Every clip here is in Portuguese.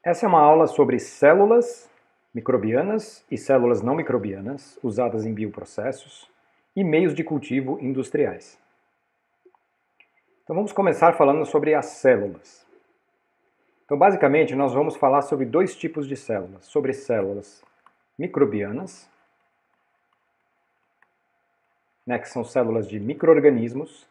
Essa é uma aula sobre células microbianas e células não microbianas usadas em bioprocessos e meios de cultivo industriais. Então vamos começar falando sobre as células. Então basicamente nós vamos falar sobre dois tipos de células, sobre células microbianas, que são células de micro-organismos,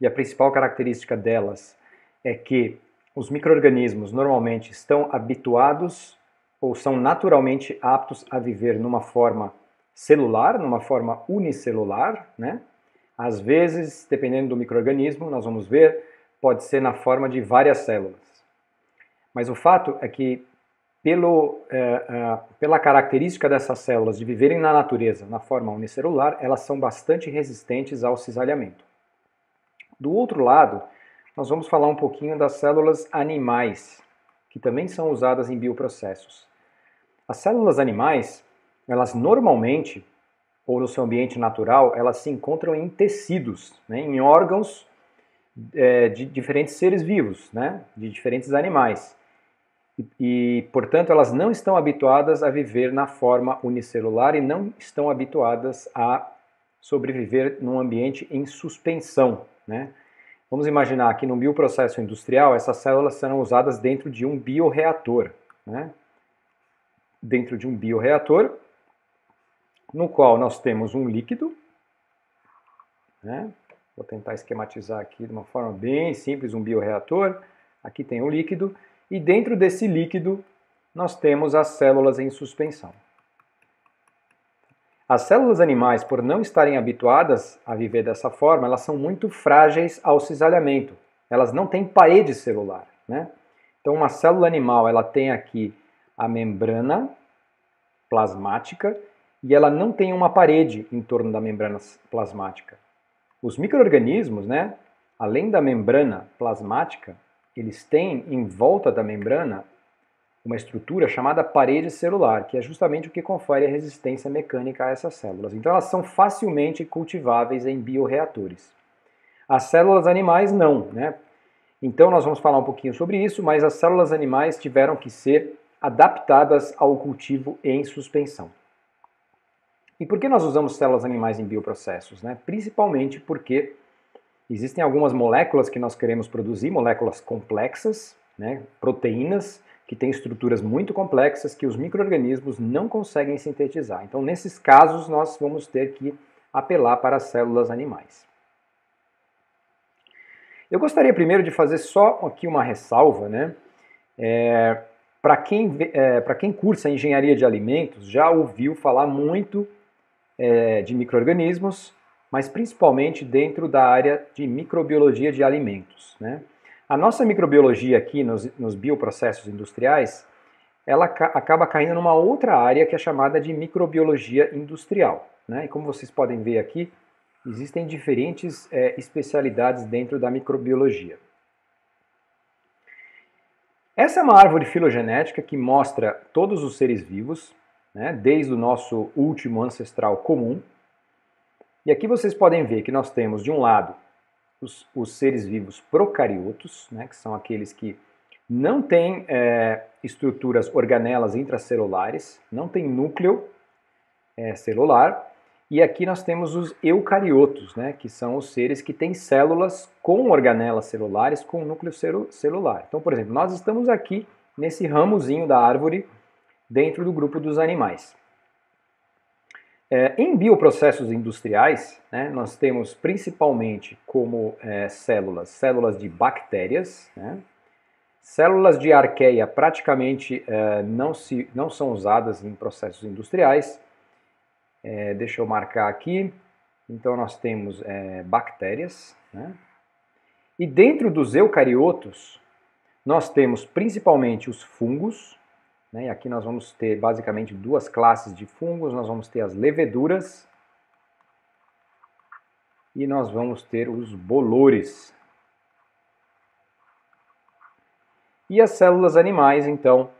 e a principal característica delas é que os micro-organismos normalmente estão habituados ou são naturalmente aptos a viver numa forma celular, numa forma unicelular, né? Às vezes, dependendo do micro-organismo, nós vamos ver, pode ser na forma de várias células. Mas o fato é que, pela característica dessas células de viverem na natureza na forma unicelular, elas são bastante resistentes ao cisalhamento. Do outro lado, nós vamos falar um pouquinho das células animais, que também são usadas em bioprocessos. As células animais, elas normalmente, ou no seu ambiente natural, elas se encontram em tecidos, né, em órgãos de diferentes seres vivos, né, de diferentes animais. Portanto, elas não estão habituadas a viver na forma unicelular e não estão habituadas a sobreviver num ambiente em suspensão, né? Vamos imaginar que no bioprocesso industrial essas células serão usadas dentro de um bioreator, né? Dentro de um bioreator, no qual nós temos um líquido, né? Vou tentar esquematizar aqui de uma forma bem simples um bioreator. Aqui tem o líquido e dentro desse líquido nós temos as células em suspensão. As células animais, por não estarem habituadas a viver dessa forma, elas são muito frágeis ao cisalhamento. Elas não têm parede celular, né? Então, uma célula animal, ela tem aqui a membrana plasmática e ela não tem uma parede em torno da membrana plasmática. Os micro-organismos, né, além da membrana plasmática, eles têm em volta da membrana uma estrutura chamada parede celular, que é justamente o que confere a resistência mecânica a essas células. Então elas são facilmente cultiváveis em bioreatores. As células animais não, né? Então nós vamos falar um pouquinho sobre isso, mas as células animais tiveram que ser adaptadas ao cultivo em suspensão. E por que nós usamos células animais em bioprocessos, né? Principalmente porque existem algumas moléculas que nós queremos produzir, moléculas complexas, né? Proteínas, que têm estruturas muito complexas que os micro-organismos não conseguem sintetizar. Então, nesses casos, nós vamos ter que apelar para as células animais. Eu gostaria primeiro de fazer só aqui uma ressalva, né? Para quem cursa engenharia de alimentos, já ouviu falar muito de micro-organismos, mas principalmente dentro da área de microbiologia de alimentos, né? A nossa microbiologia aqui nos bioprocessos industriais, ela acaba caindo numa outra área que é chamada de microbiologia industrial, né? E como vocês podem ver aqui, existem diferentes especialidades dentro da microbiologia. Essa é uma árvore filogenética que mostra todos os seres vivos, né? Desde o nosso último ancestral comum. E aqui vocês podem ver que nós temos, de um lado, os seres vivos procariotos, né, que são aqueles que não têm estruturas organelas intracelulares, não têm núcleo celular. E aqui nós temos os eucariotos, né, que são os seres que têm células com organelas celulares, com núcleo celular. Então, por exemplo, nós estamos aqui nesse ramozinho da árvore dentro do grupo dos animais. Em bioprocessos industriais, né, nós temos principalmente como células de bactérias, né? Células de arqueia praticamente não são usadas em processos industriais. Deixa eu marcar aqui. Então nós temos bactérias, né? E dentro dos eucariotos, nós temos principalmente os fungos, né? E aqui nós vamos ter basicamente duas classes de fungos. Nós vamos ter as leveduras e nós vamos ter os bolores. E as células animais, então,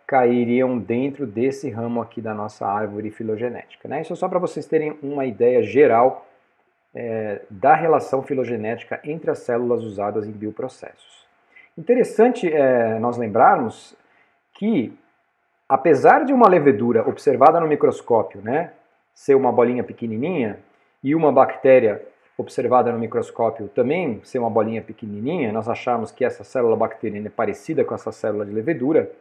cairiam dentro desse ramo aqui da nossa árvore filogenética, né? Isso é só para vocês terem uma ideia geral da relação filogenética entre as células usadas em bioprocessos. Interessante nós lembrarmos que, apesar de uma levedura observada no microscópio, né, ser uma bolinha pequenininha, e uma bactéria observada no microscópio também ser uma bolinha pequenininha, nós achamos que essa célula bacteriana é parecida com essa célula de levedura,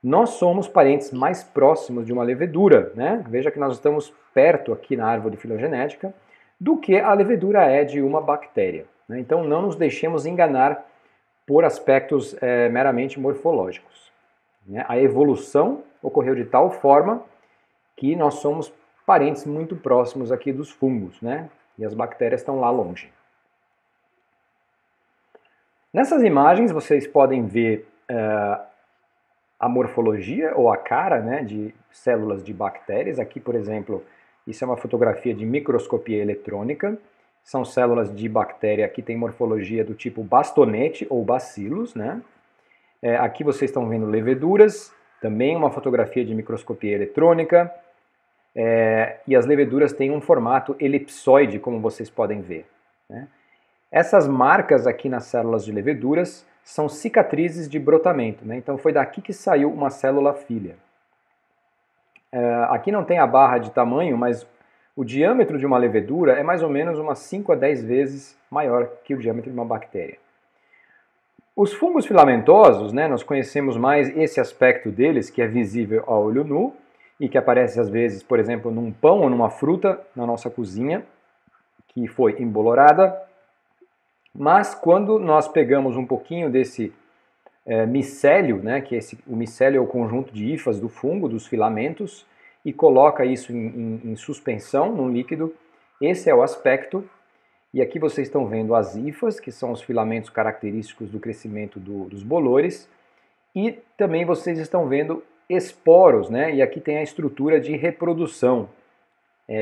nós somos parentes mais próximos de uma levedura, né? Veja que nós estamos perto aqui na árvore filogenética do que a levedura é de uma bactéria, né? Então não nos deixemos enganar por aspectos meramente morfológicos, né? A evolução ocorreu de tal forma que nós somos parentes muito próximos aqui dos fungos, né? E as bactérias estão lá longe. Nessas imagens vocês podem ver a morfologia ou a cara, né, de células de bactérias. Aqui, por exemplo, isso é uma fotografia de microscopia eletrônica. São células de bactéria que têm morfologia do tipo bastonete ou bacilos, né? Aqui vocês estão vendo leveduras, também uma fotografia de microscopia eletrônica. E as leveduras têm um formato elipsoide, como vocês podem ver, né? Essas marcas aqui nas células de leveduras são cicatrizes de brotamento, né? Então foi daqui que saiu uma célula filha. Aqui não tem a barra de tamanho, mas o diâmetro de uma levedura é mais ou menos umas 5 a 10 vezes maior que o diâmetro de uma bactéria. Os fungos filamentosos, né, nós conhecemos mais esse aspecto deles, que é visível a olho nu, e que aparece às vezes, por exemplo, num pão ou numa fruta na nossa cozinha, que foi embolorada. Mas quando nós pegamos um pouquinho desse micélio, né, que o micélio é o conjunto de hifas do fungo, dos filamentos, e coloca isso em suspensão, num líquido, esse é o aspecto. E aqui vocês estão vendo as hifas, que são os filamentos característicos do crescimento dos bolores, e também vocês estão vendo esporos, né? E aqui tem a estrutura de reprodução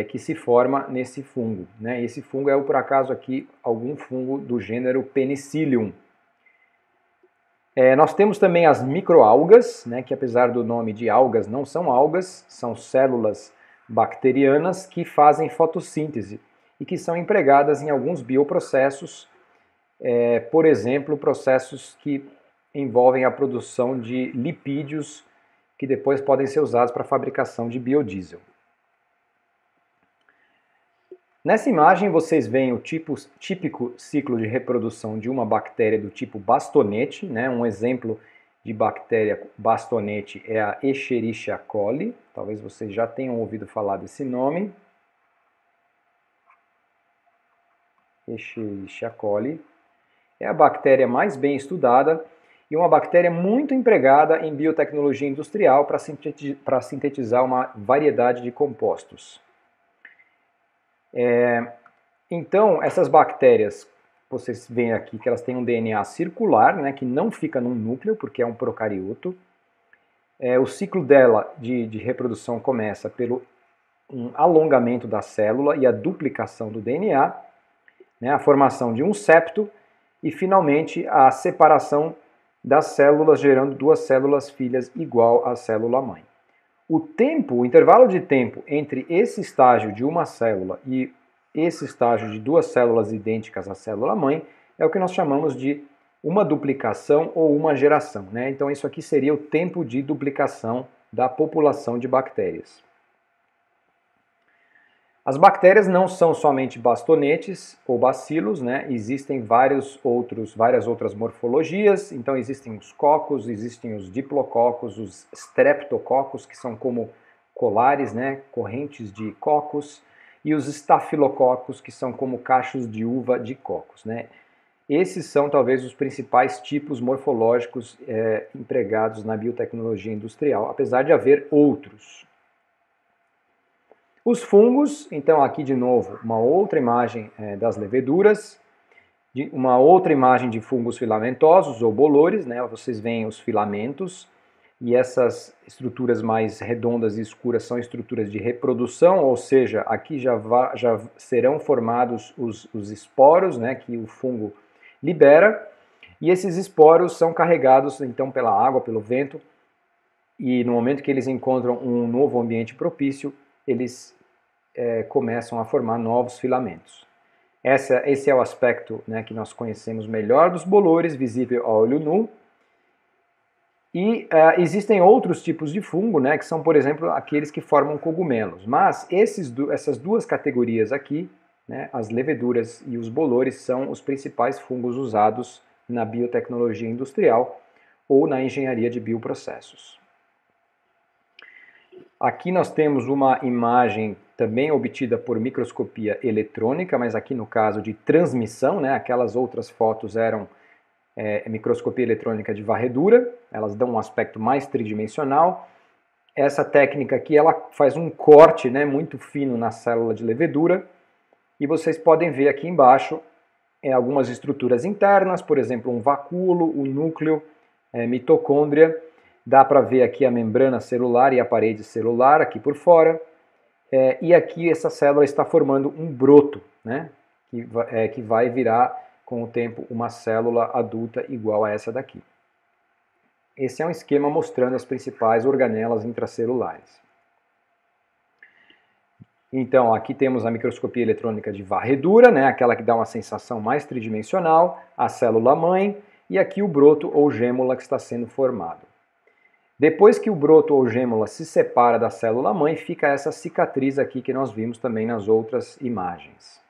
que se forma nesse fungo, né? Esse fungo é, por acaso, aqui algum fungo do gênero Penicillium. Nós temos também as microalgas, né? Que apesar do nome de algas, não são algas, são células bacterianas que fazem fotossíntese e que são empregadas em alguns bioprocessos, por exemplo, processos que envolvem a produção de lipídios que depois podem ser usados para a fabricação de biodiesel. Nessa imagem vocês veem o típico ciclo de reprodução de uma bactéria do tipo bastonete, né? Um exemplo de bactéria bastonete é a Escherichia coli, talvez vocês já tenham ouvido falar desse nome. Escherichia coli é a bactéria mais bem estudada e uma bactéria muito empregada em biotecnologia industrial para sintetizar uma variedade de compostos. Então, essas bactérias, vocês veem aqui que elas têm um DNA circular, né, que não fica num núcleo, porque é um procarioto. O ciclo dela de reprodução começa pelo um alongamento da célula e a duplicação do DNA, né, a formação de um septo e, finalmente, a separação das células, gerando duas células filhas igual à célula-mãe. O intervalo de tempo entre esse estágio de uma célula e esse estágio de duas células idênticas à célula-mãe é o que nós chamamos de uma duplicação ou uma geração, né? Então isso aqui seria o tempo de duplicação da população de bactérias. As bactérias não são somente bastonetes ou bacilos, né? Existem várias outras morfologias. Então existem os cocos, existem os diplococos, os streptococos, que são como colares, né? Correntes de cocos, e os estafilococos, que são como cachos de uva de cocos, né? Esses são talvez os principais tipos morfológicos empregados na biotecnologia industrial, apesar de haver outros. Os fungos, então aqui de novo uma outra imagem das leveduras, uma outra imagem de fungos filamentosos ou bolores, né? Vocês veem os filamentos e essas estruturas mais redondas e escuras são estruturas de reprodução, ou seja, aqui já serão formados os esporos, né, que o fungo libera, e esses esporos são carregados então pela água, pelo vento, e no momento que eles encontram um novo ambiente propício, eles começam a formar novos filamentos. Esse é o aspecto, né, que nós conhecemos melhor dos bolores, visível a olho nu. E existem outros tipos de fungo, né, que são, por exemplo, aqueles que formam cogumelos. Mas essas duas categorias aqui, né, as leveduras e os bolores, são os principais fungos usados na biotecnologia industrial ou na engenharia de bioprocessos. Aqui nós temos uma imagem também obtida por microscopia eletrônica, mas aqui no caso de transmissão, né, aquelas outras fotos eram microscopia eletrônica de varredura, elas dão um aspecto mais tridimensional. Essa técnica aqui ela faz um corte, né, muito fino na célula de levedura, e vocês podem ver aqui embaixo algumas estruturas internas, por exemplo, um vacúolo, um núcleo, mitocôndria. Dá para ver aqui a membrana celular e a parede celular aqui por fora. E aqui essa célula está formando um broto, né, que vai virar com o tempo uma célula adulta igual a essa daqui. Esse é um esquema mostrando as principais organelas intracelulares. Então, aqui temos a microscopia eletrônica de varredura, né, aquela que dá uma sensação mais tridimensional, a célula-mãe, e aqui o broto ou gêmula que está sendo formado. Depois que o broto ou gêmula se separa da célula-mãe, fica essa cicatriz aqui que nós vimos também nas outras imagens.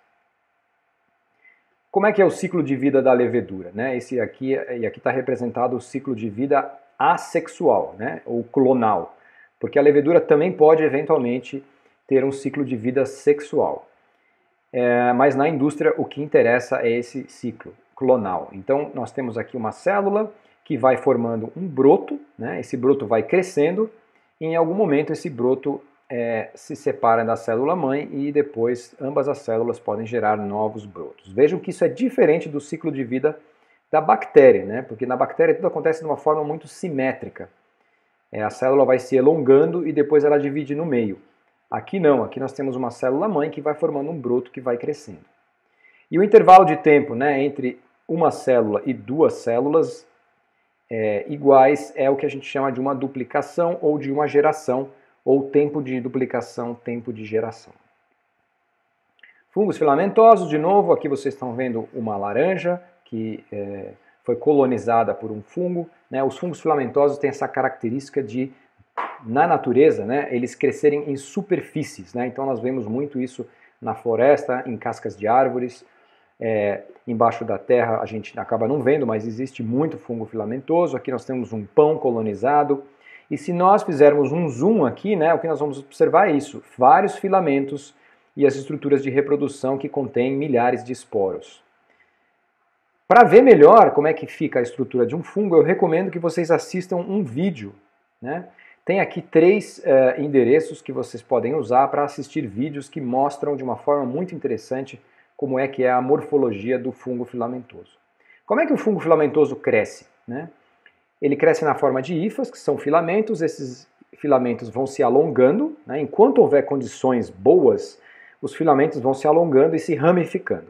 Como é que é o ciclo de vida da levedura, né? Esse aqui está representado o ciclo de vida assexual, né, ou clonal, porque a levedura também pode eventualmente ter um ciclo de vida sexual. Mas na indústria o que interessa é esse ciclo clonal. Então nós temos aqui uma célula que vai formando um broto, né? Esse broto vai crescendo e em algum momento esse broto se separa da célula-mãe e depois ambas as células podem gerar novos brotos. Vejam que isso é diferente do ciclo de vida da bactéria, né? Porque na bactéria tudo acontece de uma forma muito simétrica. A célula vai se elongando e depois ela divide no meio. Aqui não, aqui nós temos uma célula-mãe que vai formando um broto que vai crescendo. E o intervalo de tempo, né, entre uma célula e duas células iguais é o que a gente chama de uma duplicação ou de uma geração, ou tempo de duplicação, tempo de geração. Fungos filamentosos, de novo, aqui vocês estão vendo uma laranja que foi colonizada por um fungo, né? Os fungos filamentosos têm essa característica de, na natureza, né, eles crescerem em superfícies, né? Então nós vemos muito isso na floresta, em cascas de árvores, embaixo da terra a gente acaba não vendo, mas existe muito fungo filamentoso. Aqui nós temos um pão colonizado. E se nós fizermos um zoom aqui, né, o que nós vamos observar é isso, vários filamentos e as estruturas de reprodução que contêm milhares de esporos. Para ver melhor como é que fica a estrutura de um fungo, eu recomendo que vocês assistam um vídeo, né? Tem aqui 3 endereços que vocês podem usar para assistir vídeos que mostram de uma forma muito interessante como é que é a morfologia do fungo filamentoso. Como é que o fungo filamentoso cresce, né? Ele cresce na forma de hifas, que são filamentos. Esses filamentos vão se alongando, né? Enquanto houver condições boas, os filamentos vão se alongando e se ramificando.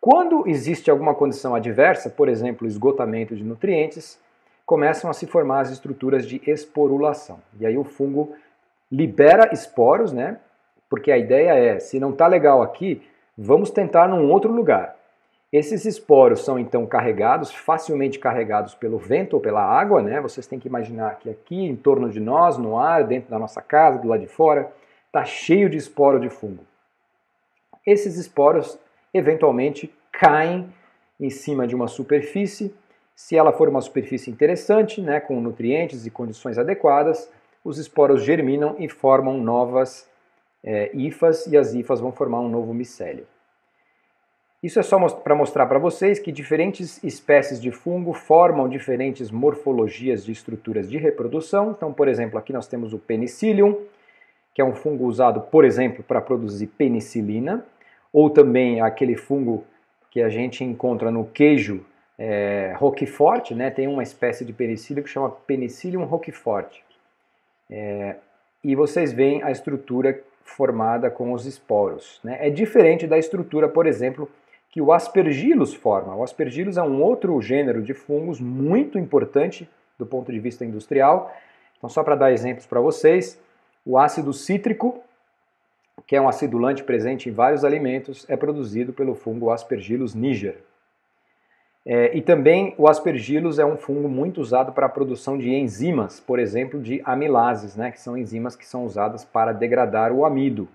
Quando existe alguma condição adversa, por exemplo, esgotamento de nutrientes, começam a se formar as estruturas de esporulação. E aí o fungo libera esporos, né? Porque a ideia é, se não está legal aqui, vamos tentar num outro lugar. Esses esporos são então carregados, facilmente carregados pelo vento ou pela água, né? Vocês têm que imaginar que aqui em torno de nós, no ar, dentro da nossa casa, do lado de fora, está cheio de esporo de fungo. Esses esporos eventualmente caem em cima de uma superfície. Se ela for uma superfície interessante, né, com nutrientes e condições adequadas, os esporos germinam e formam novas hifas, e as hifas vão formar um novo micélio. Isso é só para mostrar para vocês que diferentes espécies de fungo formam diferentes morfologias de estruturas de reprodução. Então, por exemplo, aqui nós temos o Penicillium, que é um fungo usado, por exemplo, para produzir penicilina, ou também aquele fungo que a gente encontra no queijo Roquefort, né? Tem uma espécie de penicílio que chama Penicillium roquefort. E vocês veem a estrutura formada com os esporos, né? É diferente da estrutura, por exemplo, que o Aspergillus forma. O Aspergillus é um outro gênero de fungos muito importante do ponto de vista industrial. Então, só para dar exemplos para vocês, o ácido cítrico que é um acidulante presente em vários alimentos, é produzido pelo fungo Aspergillus niger. E também o Aspergillus é um fungo muito usado para a produção de enzimas, por exemplo, de amilases, né, que são enzimas que são usadas para degradar o amido.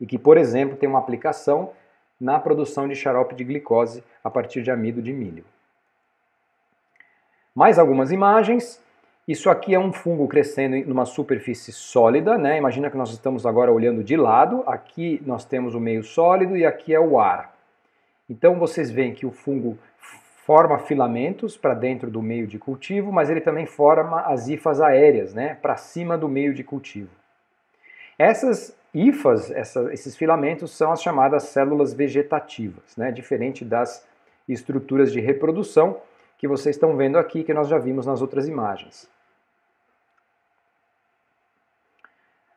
E que, por exemplo, tem uma aplicação na produção de xarope de glicose a partir de amido de milho. Mais algumas imagens. Isso aqui é um fungo crescendo em uma superfície sólida, né? Imagina que nós estamos agora olhando de lado, aqui nós temos o meio sólido e aqui é o ar. Então vocês veem que o fungo forma filamentos para dentro do meio de cultivo, mas ele também forma as hifas aéreas, né? Para cima do meio de cultivo. Essas hifas, esses filamentos, são as chamadas células vegetativas, né? Diferente das estruturas de reprodução que vocês estão vendo aqui, que nós já vimos nas outras imagens.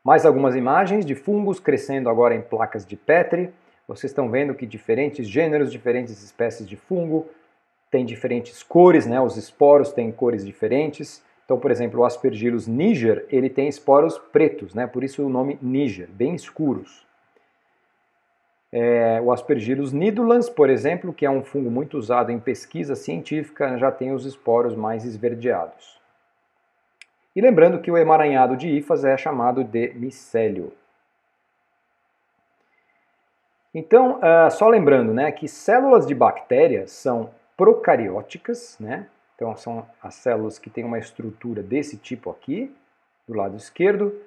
Mais algumas imagens de fungos crescendo agora em placas de Petri. Vocês estão vendo que diferentes gêneros, diferentes espécies de fungo têm diferentes cores, né? Os esporos têm cores diferentes. Então, por exemplo, o Aspergillus niger, ele tem esporos pretos, né? Por isso o nome niger, bem escuros. O Aspergillus nidulans, por exemplo, que é um fungo muito usado em pesquisa científica, já tem os esporos mais esverdeados. E lembrando que o emaranhado de hifas é chamado de micélio. Então, só lembrando, né, que células de bactéria são procarióticas, né? Então são as células que têm uma estrutura desse tipo aqui, do lado esquerdo,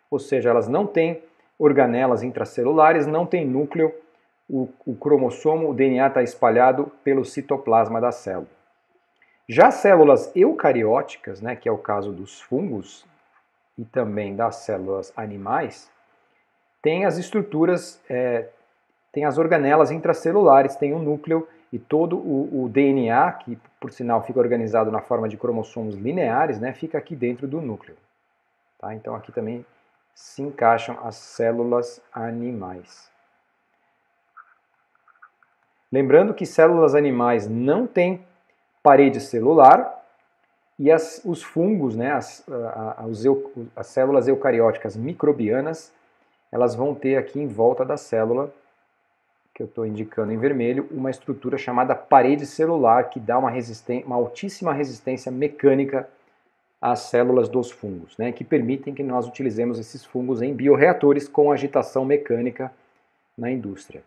ou seja, elas não têm organelas intracelulares, não têm núcleo, o cromossomo, o DNA está espalhado pelo citoplasma da célula. Já células eucarióticas, né, que é o caso dos fungos e também das células animais, tem as estruturas, tem as organelas intracelulares, tem o núcleo e todo o DNA, que por sinal fica organizado na forma de cromossomos lineares, né, fica aqui dentro do núcleo. Tá? Então aqui também se encaixam as células animais. Lembrando que células animais não têm parede celular e os fungos, né, as células eucarióticas microbianas, elas vão ter aqui em volta da célula, que eu estou indicando em vermelho, uma estrutura chamada parede celular, que dá uma altíssima resistência mecânica às células dos fungos, né, que permitem que nós utilizemos esses fungos em bioreatores com agitação mecânica na indústria.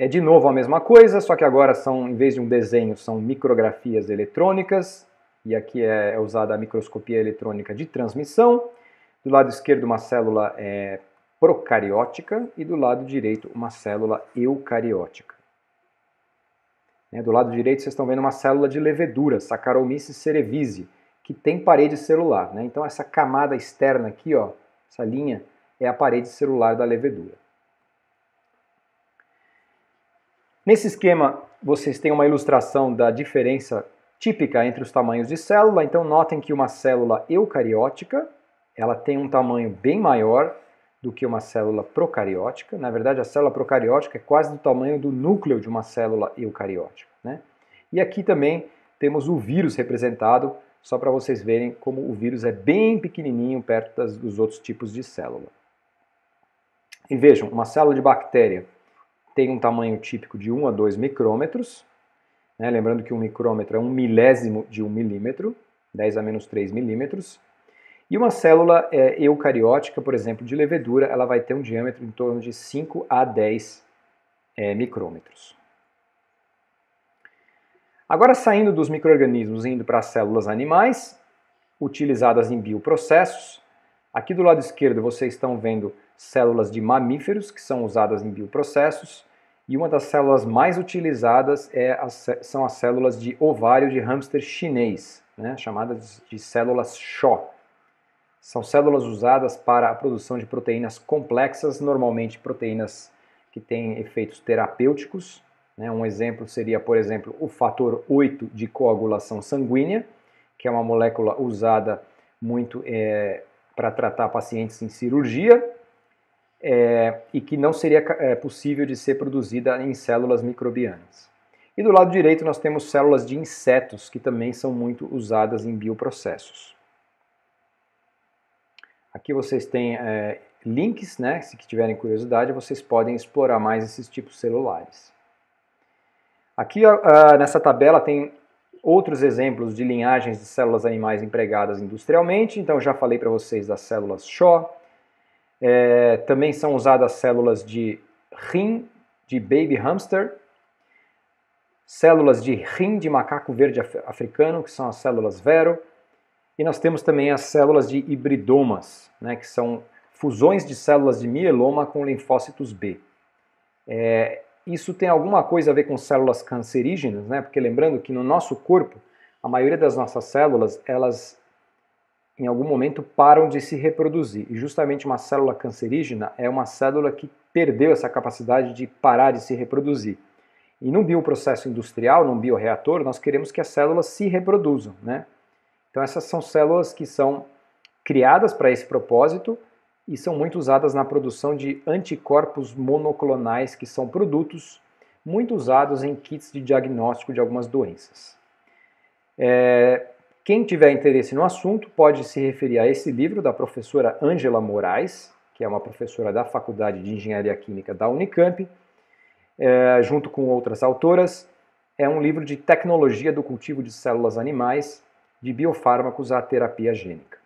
É de novo a mesma coisa, só que agora em vez de um desenho, são micrografias eletrônicas, e aqui é usada a microscopia eletrônica de transmissão. Do lado esquerdo uma célula procariótica e do lado direito uma célula eucariótica. Do lado direito vocês estão vendo uma célula de levedura, Saccharomyces cerevisiae, que tem parede celular. Então essa camada externa aqui, ó, essa linha, é a parede celular da levedura. Nesse esquema, vocês têm uma ilustração da diferença típica entre os tamanhos de célula. Então, notem que uma célula eucariótica, ela tem um tamanho bem maior do que uma célula procariótica. Na verdade, a célula procariótica é quase do tamanho do núcleo de uma célula eucariótica, né? E aqui também temos o vírus representado, só para vocês verem como o vírus é bem pequenininho perto dos outros tipos de célula. E vejam, uma célula de bactéria tem um tamanho típico de 1 a 2 micrômetros, né? Lembrando que um micrômetro é 1/1000 de 1 milímetro, 10 a menos 3 milímetros. E uma célula eucariótica, por exemplo, de levedura, ela vai ter um diâmetro em torno de 5 a 10 micrômetros. Agora, saindo dos micro-organismos e indo para as células animais, utilizadas em bioprocessos, aqui do lado esquerdo vocês estão vendo células de mamíferos que são usadas em bioprocessos. E uma das células mais utilizadas são as células de ovário de hamster chinês, né, chamadas de células CHO. São células usadas para a produção de proteínas complexas, normalmente proteínas que têm efeitos terapêuticos. Né? Um exemplo seria, por exemplo, o fator 8 de coagulação sanguínea, que é uma molécula usada muito para tratar pacientes em cirurgia, e que não seria possível de ser produzida em células microbianas. E do lado direito nós temos células de insetos, que também são muito usadas em bioprocessos. Aqui vocês têm links, né? Se tiverem curiosidade, vocês podem explorar mais esses tipos celulares. Aqui nessa tabela tem outros exemplos de linhagens de células animais empregadas industrialmente. Então, eu já falei para vocês das células Shaw. Também são usadas células de rim de baby hamster, células de rim de macaco verde africano, que são as células Vero, e nós temos também as células de hibridomas, né, que são fusões de células de mieloma com linfócitos B. Isso tem alguma coisa a ver com células cancerígenas, né, porque lembrando que no nosso corpo, a maioria das nossas células, elas em algum momento param de se reproduzir. E justamente uma célula cancerígena é uma célula que perdeu essa capacidade de parar de se reproduzir. E num bioprocesso industrial, num bioreator, nós queremos que as células se reproduzam, né? Então essas são células que são criadas para esse propósito e são muito usadas na produção de anticorpos monoclonais, que são produtos muito usados em kits de diagnóstico de algumas doenças. Quem tiver interesse no assunto pode se referir a esse livro da professora Ângela Moraes, que é uma professora da Faculdade de Engenharia Química da Unicamp, junto com outras autoras. É um livro de tecnologia do cultivo de células animais, de biofármacos à terapia gênica.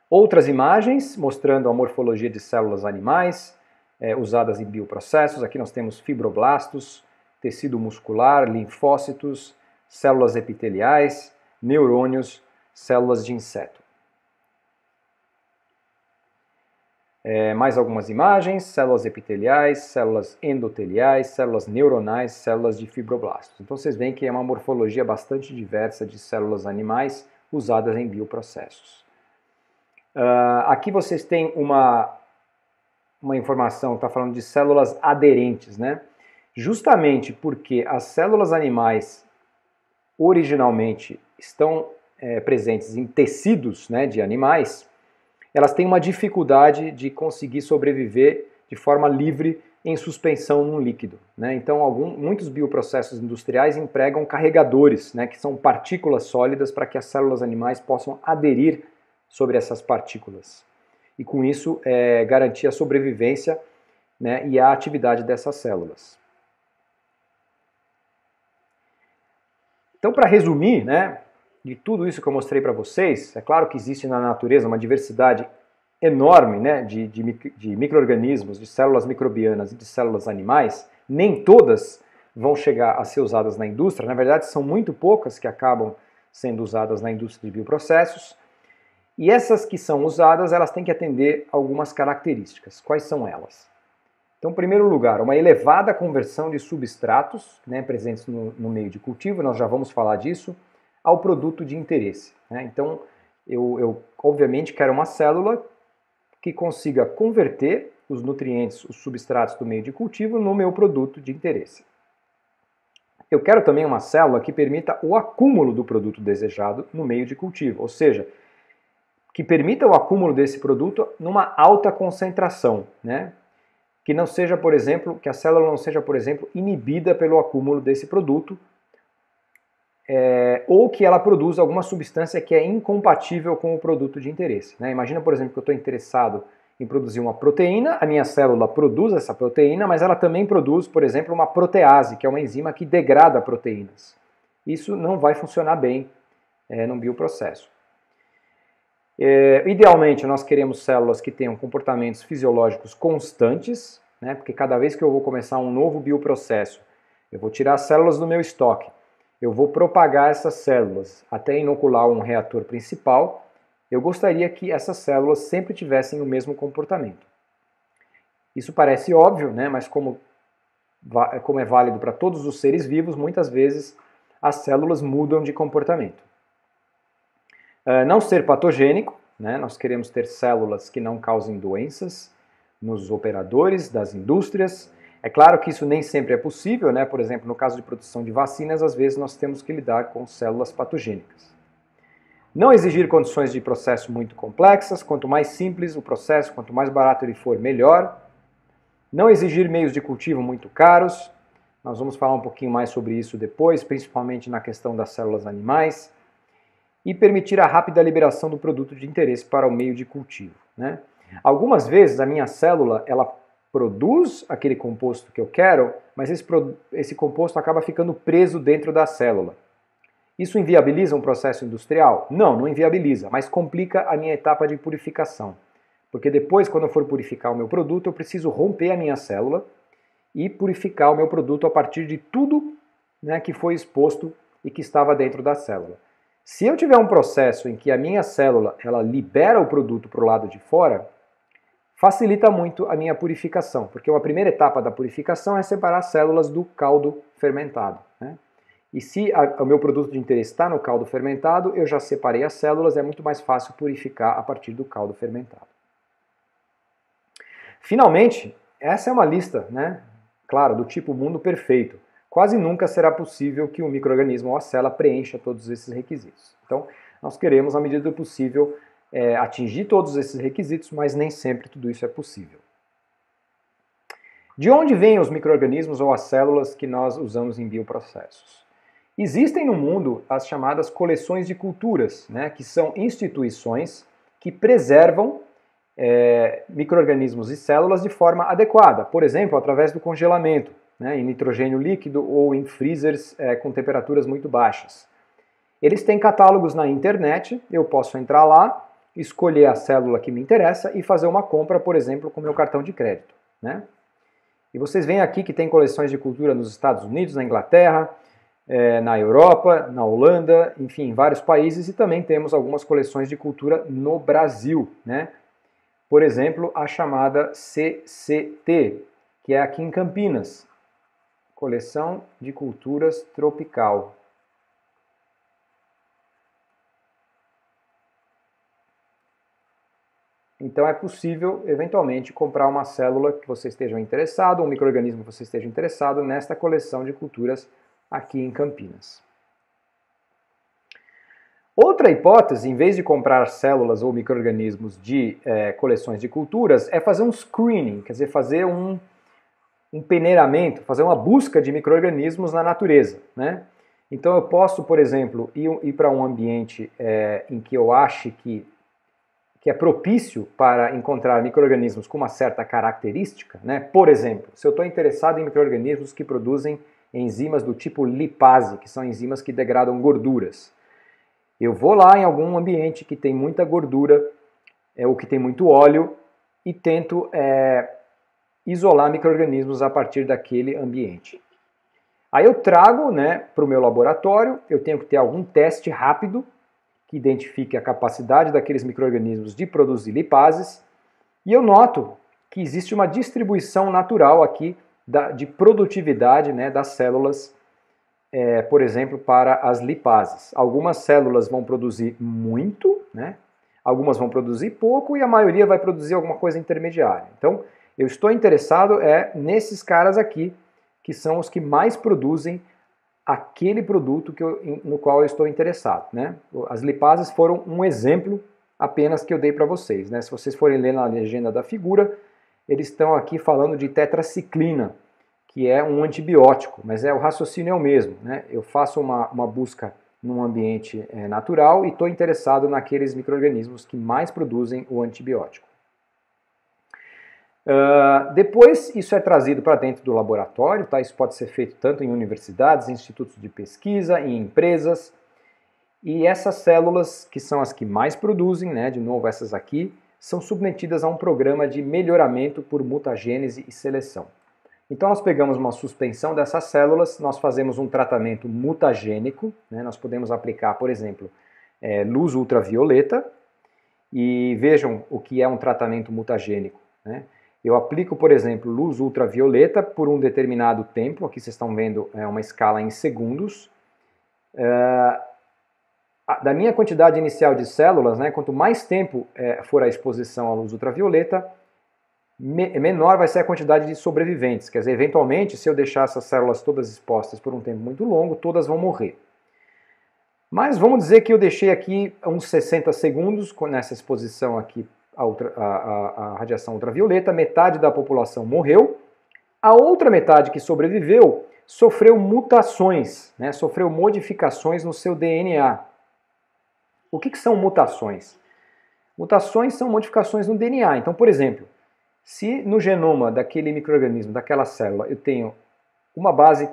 Outras imagens mostrando a morfologia de células animais usadas em bioprocessos. Aqui nós temos fibroblastos, tecido muscular, linfócitos, células epiteliais, neurônios, células de inseto. Mais algumas imagens: células epiteliais, células endoteliais, células neuronais, células de fibroblastos. Então vocês veem que é uma morfologia bastante diversa de células animais usadas em bioprocessos. Aqui vocês têm uma informação que está falando de células aderentes, né? Justamente porque as células animais originalmente estão presentes em tecidos, né, de animais, elas têm uma dificuldade de conseguir sobreviver de forma livre em suspensão num líquido, né? Então muitos bioprocessos industriais empregam carregadores, né, que são partículas sólidas para que as células animais possam aderir sobre essas partículas. E com isso garantir a sobrevivência, né, e a atividade dessas células. Então, para resumir, né, de tudo isso que eu mostrei para vocês, é claro que existe na natureza uma diversidade enorme, né, de micro-organismos, de células microbianas e de células animais. Nem todas vão chegar a ser usadas na indústria. Na verdade, são muito poucas que acabam sendo usadas na indústria de bioprocessos. E essas que são usadas, elas têm que atender algumas características. Quais são elas? Então, em primeiro lugar, uma elevada conversão de substratos, né, presentes no meio de cultivo, nós já vamos falar disso, ao produto de interesse, né? Então, eu obviamente quero uma célula que consiga converter os nutrientes, os substratos do meio de cultivo no meu produto de interesse. Eu quero também uma célula que permita o acúmulo do produto desejado no meio de cultivo, ou seja, que permita o acúmulo desse produto numa alta concentração, né? Que não seja, por exemplo, que a célula não seja, por exemplo, inibida pelo acúmulo desse produto, ou que ela produza alguma substância que é incompatível com o produto de interesse, né? Imagina, por exemplo, que eu estou interessado em produzir uma proteína, a minha célula produz essa proteína, mas ela também produz, por exemplo, uma protease, que é uma enzima que degrada proteínas. Isso não vai funcionar bem num bioprocesso. Idealmente, nós queremos células que tenham comportamentos fisiológicos constantes, né? Porque cada vez que eu vou começar um novo bioprocesso, eu vou tirar as células do meu estoque, eu vou propagar essas células até inocular um reator principal. Eu gostaria que essas células sempre tivessem o mesmo comportamento. Isso parece óbvio, né? Mas como é válido para todos os seres vivos, muitas vezes as células mudam de comportamento. Não ser patogênico, né? Nós queremos ter células que não causem doenças nos operadores das indústrias. É claro que isso nem sempre é possível, né? Por exemplo, no caso de produção de vacinas, às vezes nós temos que lidar com células patogênicas. Não exigir condições de processo muito complexas. Quanto mais simples o processo, quanto mais barato ele for, melhor. Não exigir meios de cultivo muito caros. Nós vamos falar um pouquinho mais sobre isso depois, principalmente na questão das células animais. E permitir a rápida liberação do produto de interesse para o meio de cultivo. né? Algumas vezes a minha célula, ela produz aquele composto que eu quero, mas esse composto acaba ficando preso dentro da célula. Isso inviabiliza um processo industrial? Não, não inviabiliza, mas complica a minha etapa de purificação. Porque depois, quando eu for purificar o meu produto, eu preciso romper a minha célula e purificar o meu produto a partir de tudo, né, que foi exposto e que estava dentro da célula. Se eu tiver um processo em que a minha célula ela libera o produto para o lado de fora, facilita muito a minha purificação, porque a primeira etapa da purificação é separar as células do caldo fermentado, né? E se o meu produto de interesse está no caldo fermentado, eu já separei as células, é muito mais fácil purificar a partir do caldo fermentado. Finalmente, essa é uma lista, né? Claro, do tipo mundo perfeito. Quase nunca será possível que um micro-organismo ou a célula preencha todos esses requisitos. Então, nós queremos, na medida do possível, atingir todos esses requisitos, mas nem sempre tudo isso é possível. De onde vêm os micro-organismos ou as células que nós usamos em bioprocessos? Existem no mundo as chamadas coleções de culturas, né, que são instituições que preservam micro-organismos e células de forma adequada, por exemplo, através do congelamento, né, em nitrogênio líquido ou em freezers com temperaturas muito baixas. Eles têm catálogos na internet, eu posso entrar lá, escolher a célula que me interessa e fazer uma compra, por exemplo, com meu cartão de crédito, né? E vocês veem aqui que tem coleções de cultura nos Estados Unidos, na Inglaterra, na Europa, na Holanda, enfim, em vários países, e também temos algumas coleções de cultura no Brasil, né? Por exemplo, a chamada CCT, que é aqui em Campinas, Coleção de Culturas Tropical. Então é possível, eventualmente, comprar uma célula que você esteja interessado, um micro-organismo que você esteja interessado nesta coleção de culturas aqui em Campinas. Outra hipótese, em vez de comprar células ou micro-organismos de coleções de culturas, é fazer um screening, quer dizer, fazer um peneiramento, fazer uma busca de micro-organismos na natureza, né? Então eu posso, por exemplo, ir para um ambiente em que eu ache que é propício para encontrar micro-organismos com uma certa característica, né? Por exemplo, se eu estou interessado em micro-organismos que produzem enzimas do tipo lipase, que são enzimas que degradam gorduras, eu vou lá em algum ambiente que tem muita gordura ou que tem muito óleo e tento isolar micro-organismos a partir daquele ambiente. Aí eu trago, né, para o meu laboratório, eu tenho que ter algum teste rápido que identifique a capacidade daqueles micro-organismos de produzir lipases, e eu noto que existe uma distribuição natural aqui de produtividade, né, das células, por exemplo, para as lipases. Algumas células vão produzir muito, né, algumas vão produzir pouco e a maioria vai produzir alguma coisa intermediária. Então, eu estou interessado nesses caras aqui, que são os que mais produzem aquele produto no qual eu estou interessado, né? As lipases foram um exemplo apenas que eu dei para vocês, né? Se vocês forem ler na legenda da figura, eles estão aqui falando de tetraciclina, que é um antibiótico, mas o raciocínio é o mesmo, né? Eu faço uma busca num ambiente natural e estou interessado naqueles micro-organismos que mais produzem o antibiótico. Depois isso é trazido para dentro do laboratório, tá? Isso pode ser feito tanto em universidades, institutos de pesquisa, em empresas, e essas células, que são as que mais produzem, né, de novo essas aqui, são submetidas a um programa de melhoramento por mutagênese e seleção. Então nós pegamos uma suspensão dessas células, nós fazemos um tratamento mutagênico, né? Nós podemos aplicar, por exemplo, luz ultravioleta, e vejam o que é um tratamento mutagênico, né? Eu aplico, por exemplo, luz ultravioleta por um determinado tempo, aqui vocês estão vendo uma escala em segundos. Da minha quantidade inicial de células, né, quanto mais tempo for a exposição à luz ultravioleta, menor vai ser a quantidade de sobreviventes. Quer dizer, eventualmente, se eu deixar essas células todas expostas por um tempo muito longo, todas vão morrer. Mas vamos dizer que eu deixei aqui uns 60 segundos nessa exposição aqui a radiação ultravioleta, metade da população morreu, a outra metade que sobreviveu sofreu mutações, né, sofreu modificações no seu DNA. O que são mutações? Mutações são modificações no DNA. Então, por exemplo, se no genoma daquele micro-organismo, daquela célula, eu tenho uma base,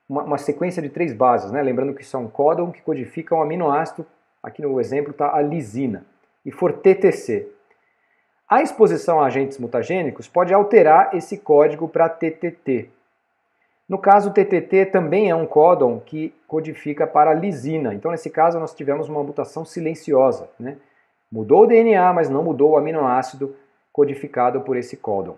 uma sequência de 3 bases, né? Lembrando que isso é um códon que codifica um aminoácido, aqui no exemplo está a lisina, e for TTC. A exposição a agentes mutagênicos pode alterar esse código para TTT. No caso, o TTT também é um códon que codifica para a lisina. Então, nesse caso, nós tivemos uma mutação silenciosa, né? Mudou o DNA, mas não mudou o aminoácido codificado por esse códon.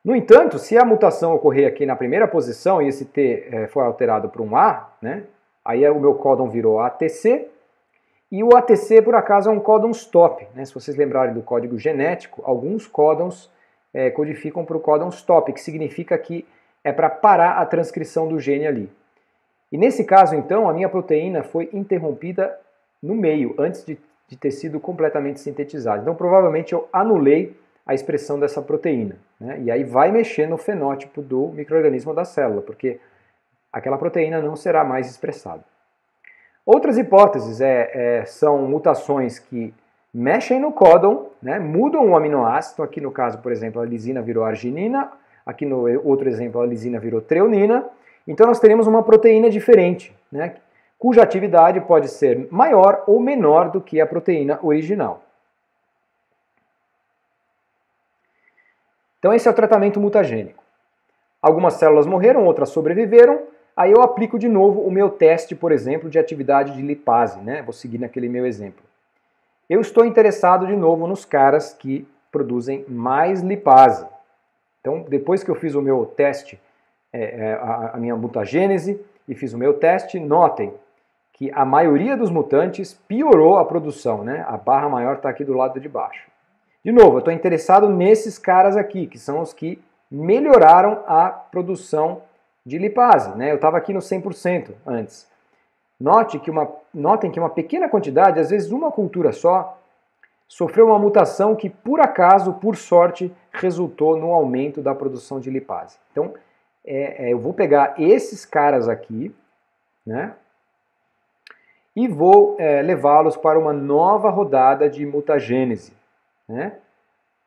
No entanto, se a mutação ocorrer aqui na primeira posição e esse T for alterado para um A, né? Aí o meu códon virou ATC, e o ATC, por acaso, é um códon stop, né? Se vocês lembrarem do código genético, alguns códons codificam para o códon stop, que significa que é para parar a transcrição do gene ali. E nesse caso, então, a minha proteína foi interrompida no meio, antes de ter sido completamente sintetizada. Então, provavelmente, eu anulei a expressão dessa proteína, né? E aí vai mexer no fenótipo do micro-organismo da célula, porque aquela proteína não será mais expressada. Outras hipóteses são mutações que mexem no códon, né? Mudam o aminoácido. Aqui no caso, por exemplo, a lisina virou arginina. Aqui no outro exemplo, a lisina virou treonina. Então nós teremos uma proteína diferente, né? Cuja atividade pode ser maior ou menor do que a proteína original. Então esse é o tratamento mutagênico. Algumas células morreram, outras sobreviveram. Aí eu aplico de novo o meu teste, por exemplo, de atividade de lipase, né? Vou seguir naquele meu exemplo. Eu estou interessado de novo nos caras que produzem mais lipase. Então, depois que eu fiz o meu teste, a minha mutagênese, e fiz o meu teste, notem que a maioria dos mutantes piorou a produção, né? A barra maior está aqui do lado de baixo. De novo, eu estou interessado nesses caras aqui, que são os que melhoraram a produção de lipase, né? Eu estava aqui no 100% antes. Notem que uma pequena quantidade, às vezes uma cultura só, sofreu uma mutação que, por acaso, por sorte, resultou no aumento da produção de lipase. Então, eu vou pegar esses caras aqui, né? E vou levá-los para uma nova rodada de mutagênese, né?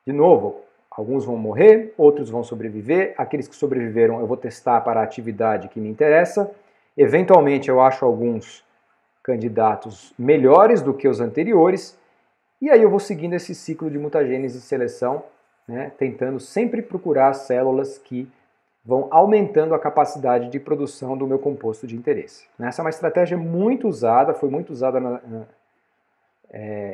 De novo, alguns vão morrer, outros vão sobreviver. Aqueles que sobreviveram eu vou testar para a atividade que me interessa. Eventualmente eu acho alguns candidatos melhores do que os anteriores. E aí eu vou seguindo esse ciclo de mutagênese e seleção, né, tentando sempre procurar células que vão aumentando a capacidade de produção do meu composto de interesse. Essa é uma estratégia muito usada, foi muito usada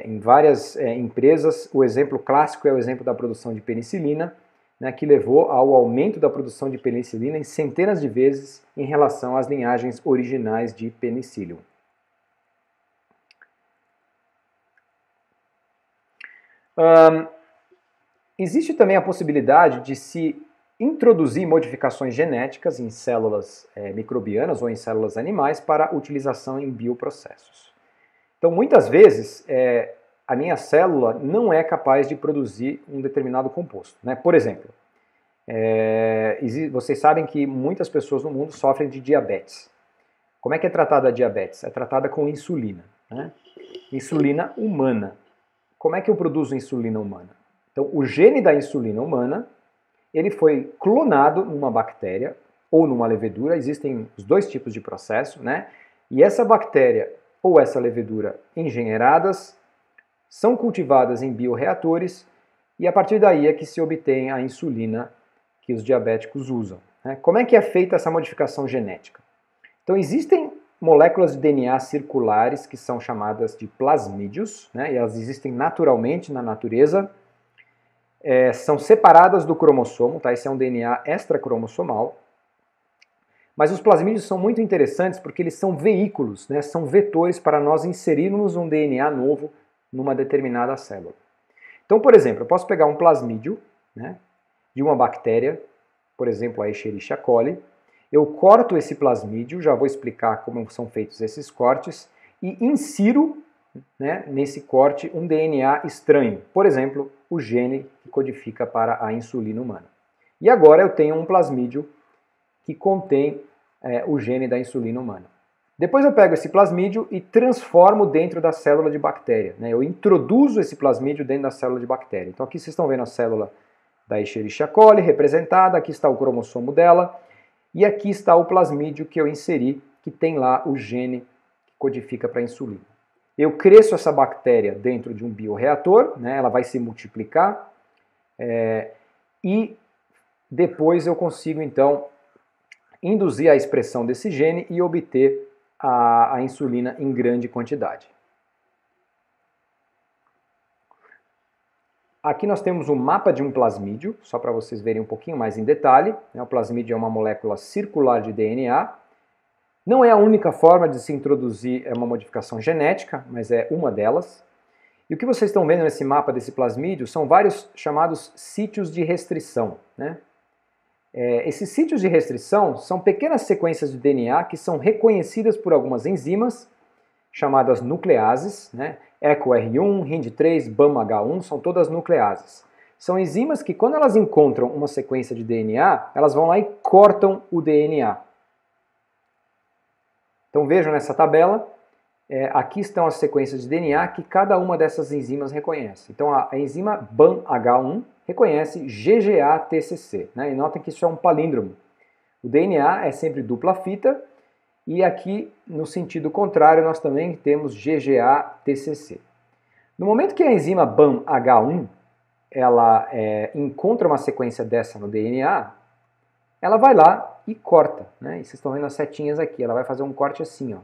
em várias empresas. O exemplo clássico é o exemplo da produção de penicilina, né, que levou ao aumento da produção de penicilina em centenas de vezes em relação às linhagens originais de penicillium. Existe também a possibilidade de se introduzir modificações genéticas em células microbianas ou em células animais para utilização em bioprocessos. Então, muitas vezes, a minha célula não é capaz de produzir um determinado composto, né? Por exemplo, vocês sabem que muitas pessoas no mundo sofrem de diabetes. Como é que é tratada a diabetes? É tratada com insulina, né? Insulina humana. Como é que eu produzo insulina humana? Então, o gene da insulina humana, ele foi clonado numa bactéria ou numa levedura. Existem os dois tipos de processo, né? E essa bactéria ou essa levedura engenheiradas são cultivadas em bioreatores e a partir daí é que se obtém a insulina que os diabéticos usam, né? Como é que é feita essa modificação genética? Então, existem moléculas de DNA circulares que são chamadas de plasmídios, né? E elas existem naturalmente na natureza. São separadas do cromossomo, tá? Esse é um DNA extracromossomal. Mas os plasmídios são muito interessantes porque eles são veículos, né? São vetores para nós inserirmos um DNA novo numa determinada célula. Então, por exemplo, eu posso pegar um plasmídio, né, de uma bactéria, por exemplo, a Escherichia coli. Eu corto esse plasmídio, já vou explicar como são feitos esses cortes, e insiro, né, nesse corte um DNA estranho, por exemplo, o gene que codifica para a insulina humana. E agora eu tenho um plasmídio que contém o gene da insulina humana. Depois eu pego esse plasmídio e transformo dentro da célula de bactéria, né? Eu introduzo esse plasmídio dentro da célula de bactéria. Então aqui vocês estão vendo a célula da Escherichia coli representada, aqui está o cromossomo dela, e aqui está o plasmídio que eu inseri, que tem lá o gene que codifica para a insulina. Eu cresço essa bactéria dentro de um bioreator, né? Ela vai se multiplicar, e depois eu consigo então induzir a expressão desse gene e obter a insulina em grande quantidade. Aqui nós temos um mapa de um plasmídio, só para vocês verem um pouquinho mais em detalhe. O plasmídio é uma molécula circular de DNA. Não é a única forma de se introduzir uma modificação genética, mas é uma delas. E o que vocês estão vendo nesse mapa desse plasmídio são vários chamados sítios de restrição, né? Esses sítios de restrição são pequenas sequências de DNA que são reconhecidas por algumas enzimas, chamadas nucleases, né? EcoR1, HIND3, BAMH1, são todas nucleases. São enzimas que, quando elas encontram uma sequência de DNA, elas vão lá e cortam o DNA. Então vejam nessa tabela, aqui estão as sequências de DNA que cada uma dessas enzimas reconhece. Então a enzima BAMH1 reconhece GGA-TCC, né? E notem que isso é um palíndromo. O DNA é sempre dupla fita, e aqui, no sentido contrário, nós também temos GGA-TCC. No momento que a enzima BAMH1 ela encontra uma sequência dessa no DNA, ela vai lá e corta, né? E vocês estão vendo as setinhas aqui, ela vai fazer um corte assim, ó.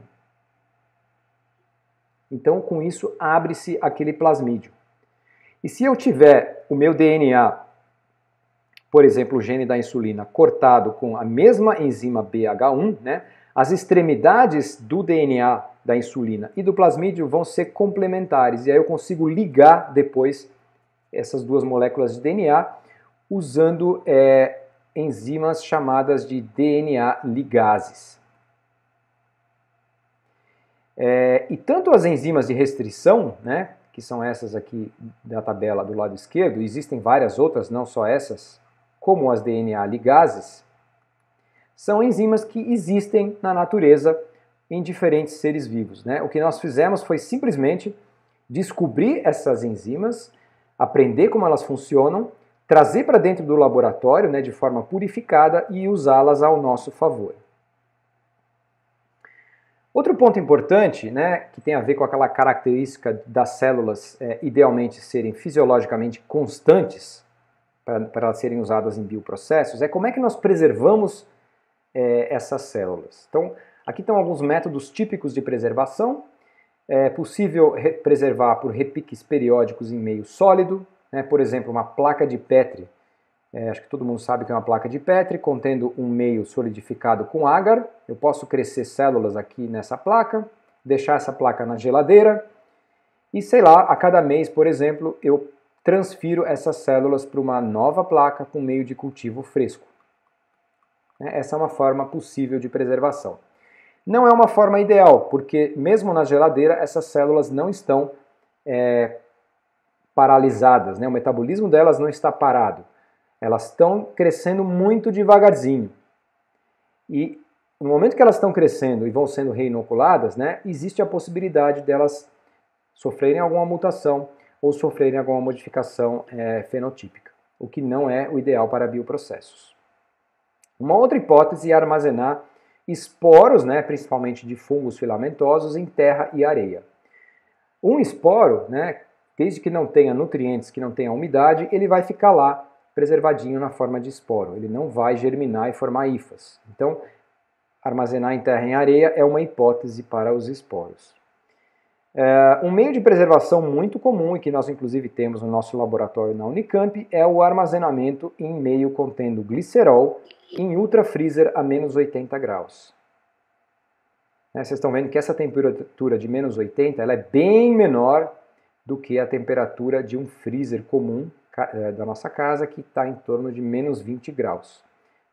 Então, com isso, abre-se aquele plasmídio. E se eu tiver o meu DNA, por exemplo, o gene da insulina, cortado com a mesma enzima BH1, né, as extremidades do DNA da insulina e do plasmídio vão ser complementares. E aí eu consigo ligar depois essas duas moléculas de DNA usando enzimas chamadas de DNA ligases. E tanto as enzimas de restrição, né, que são essas aqui da tabela do lado esquerdo, existem várias outras, não só essas, como as DNA ligases, são enzimas que existem na natureza em diferentes seres vivos, né? O que nós fizemos foi simplesmente descobrir essas enzimas, aprender como elas funcionam, trazer para dentro do laboratório, né, de forma purificada e usá-las ao nosso favor. Outro ponto importante, né, que tem a ver com aquela característica das células idealmente serem fisiologicamente constantes para elas serem usadas em bioprocessos, é como é que nós preservamos essas células. Então, aqui estão alguns métodos típicos de preservação. É possível preservar por repiques periódicos em meio sólido, né, por exemplo, uma placa de Petri. Acho que todo mundo sabe que é uma placa de Petri, contendo um meio solidificado com agar. Eu posso crescer células aqui nessa placa, deixar essa placa na geladeira e, sei lá, a cada mês, por exemplo, eu transfiro essas células para uma nova placa com meio de cultivo fresco. Essa é uma forma possível de preservação. Não é uma forma ideal, porque mesmo na geladeira essas células não estão paralisadas, né? O metabolismo delas não está parado. Elas estão crescendo muito devagarzinho. E no momento que elas estão crescendo e vão sendo reinoculadas, né, existe a possibilidade delas sofrerem alguma mutação ou sofrerem alguma modificação fenotípica, o que não é o ideal para bioprocessos. Uma outra hipótese é armazenar esporos, né, principalmente de fungos filamentosos, em terra e areia. Um esporo, né, desde que não tenha nutrientes, que não tenha umidade, ele vai ficar lá preservadinho na forma de esporo. Ele não vai germinar e formar hifas. Então, armazenar em terra e em areia é uma hipótese para os esporos. Um meio de preservação muito comum e que nós inclusive temos no nosso laboratório na Unicamp é o armazenamento em meio contendo glicerol em ultrafreezer a menos 80 graus. Vocês estão vendo que essa temperatura de menos 80 ela é bem menor do que a temperatura de um freezer comum da nossa casa, que está em torno de menos 20 graus.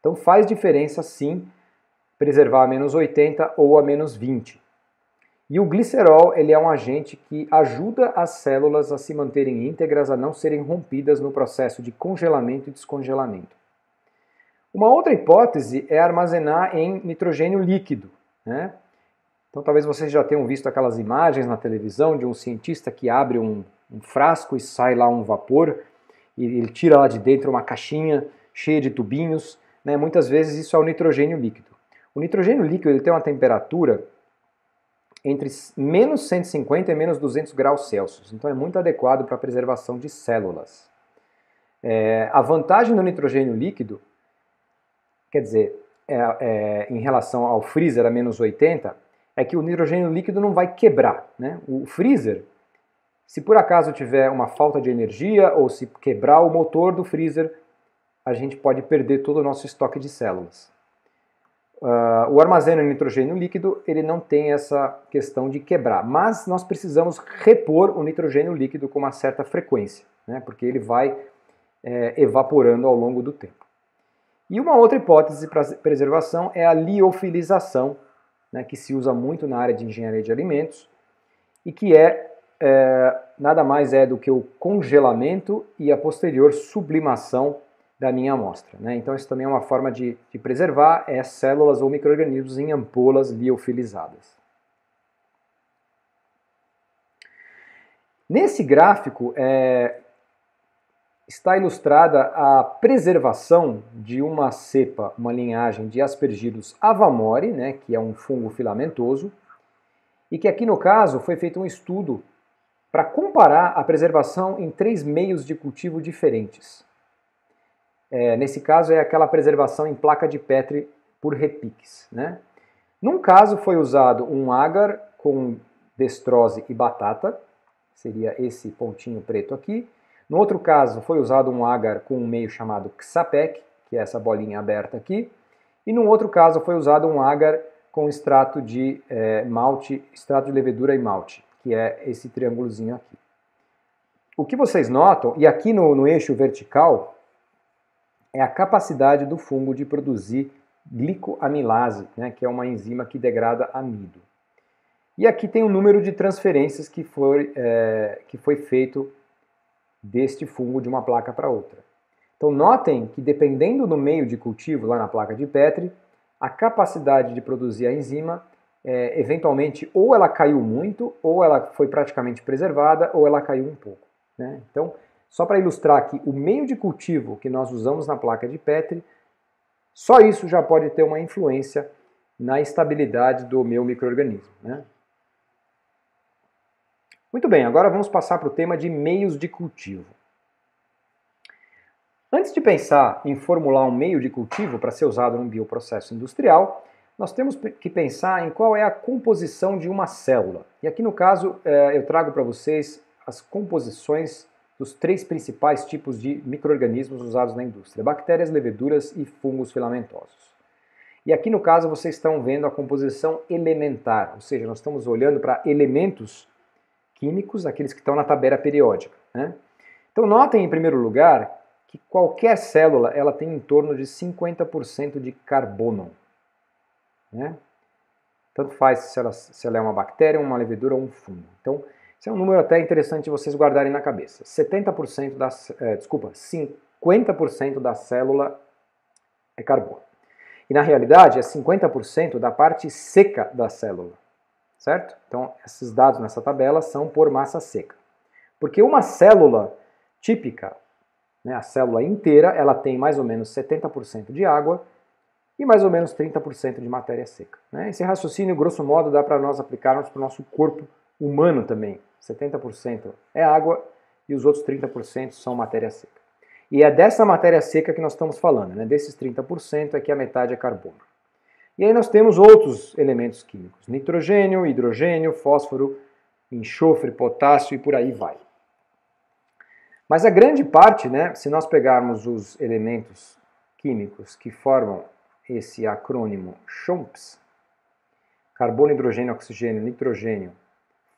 Então faz diferença sim preservar a menos 80 ou a menos 20. E o glicerol ele é um agente que ajuda as células a se manterem íntegras, a não serem rompidas no processo de congelamento e descongelamento. Uma outra hipótese é armazenar em nitrogênio líquido, né? Então talvez vocês já tenham visto aquelas imagens na televisão de um cientista que abre um frasco e sai lá um vapor, e ele tira lá de dentro uma caixinha cheia de tubinhos, né? Muitas vezes isso é o nitrogênio líquido. O nitrogênio líquido ele tem uma temperatura entre menos 150 e menos 200 graus Celsius, então é muito adequado para a preservação de células. A vantagem do nitrogênio líquido, quer dizer, em relação ao freezer a menos 80, é que o nitrogênio líquido não vai quebrar, né? O freezer, se por acaso tiver uma falta de energia ou se quebrar o motor do freezer, a gente pode perder todo o nosso estoque de células. O armazém de nitrogênio líquido ele não tem essa questão de quebrar, mas nós precisamos repor o nitrogênio líquido com uma certa frequência, né? Porque ele vai evaporando ao longo do tempo. E uma outra hipótese para preservação é a liofilização, né, que se usa muito na área de engenharia de alimentos e que nada mais é do que o congelamento e a posterior sublimação da minha amostra, né? Então isso também é uma forma de preservar células ou micro-organismos em ampolas liofilizadas. Nesse gráfico está ilustrada a preservação de uma cepa, uma linhagem de Aspergillus avamori, né, que é um fungo filamentoso, e que aqui no caso foi feito um estudo para comparar a preservação em 3 meios de cultivo diferentes. Nesse caso é aquela preservação em placa de Petri por repiques, né? Num caso foi usado um agar com destrose e batata, seria esse pontinho preto aqui. No outro caso, foi usado um agar com um meio chamado Xapec, que é essa bolinha aberta aqui. E no outro caso, foi usado um agar com extrato de malte, extrato de levedura e malte, que é esse triângulozinho aqui. O que vocês notam, e aqui no eixo vertical, é a capacidade do fungo de produzir glicoamilase, né, que é uma enzima que degrada amido. E aqui tem o número de transferências que foi feito deste fungo de uma placa para outra. Então notem que dependendo do meio de cultivo lá na placa de Petri, a capacidade de produzir a enzima, eventualmente ou ela caiu muito, ou ela foi praticamente preservada, ou ela caiu um pouco, né? Então, só para ilustrar aqui, o meio de cultivo que nós usamos na placa de Petri, só isso já pode ter uma influência na estabilidade do meu micro-organismo, né? Muito bem, agora vamos passar para o tema de meios de cultivo. Antes de pensar em formular um meio de cultivo para ser usado num bioprocesso industrial, nós temos que pensar em qual é a composição de uma célula. E aqui no caso eu trago para vocês as composições dos 3 principais tipos de micro-organismos usados na indústria: bactérias, leveduras e fungos filamentosos. E aqui no caso vocês estão vendo a composição elementar, ou seja, nós estamos olhando para elementos químicos, aqueles que estão na tabela periódica, né? Então notem em primeiro lugar que qualquer célula ela tem em torno de 50% de carbono, né? Tanto faz se ela é uma bactéria, uma levedura ou um fungo. Então esse é um número até interessante de vocês guardarem na cabeça. 50% 50% da célula é carbono. E na realidade é 50% da parte seca da célula. Certo? Então, esses dados nessa tabela são por massa seca. Porque uma célula típica, né, a célula inteira, ela tem mais ou menos 70% de água e mais ou menos 30% de matéria seca, né? Esse raciocínio, grosso modo, dá para nós aplicarmos para o nosso corpo humano também. 70% é água e os outros 30% são matéria seca. E é dessa matéria seca que nós estamos falando, né? Desses 30% é que a metade é carbono. E aí nós temos outros elementos químicos: nitrogênio, hidrogênio, fósforo, enxofre, potássio e por aí vai. Mas a grande parte, né, se nós pegarmos os elementos químicos que formam esse acrônimo CHOMPS, carbono, hidrogênio, oxigênio, nitrogênio,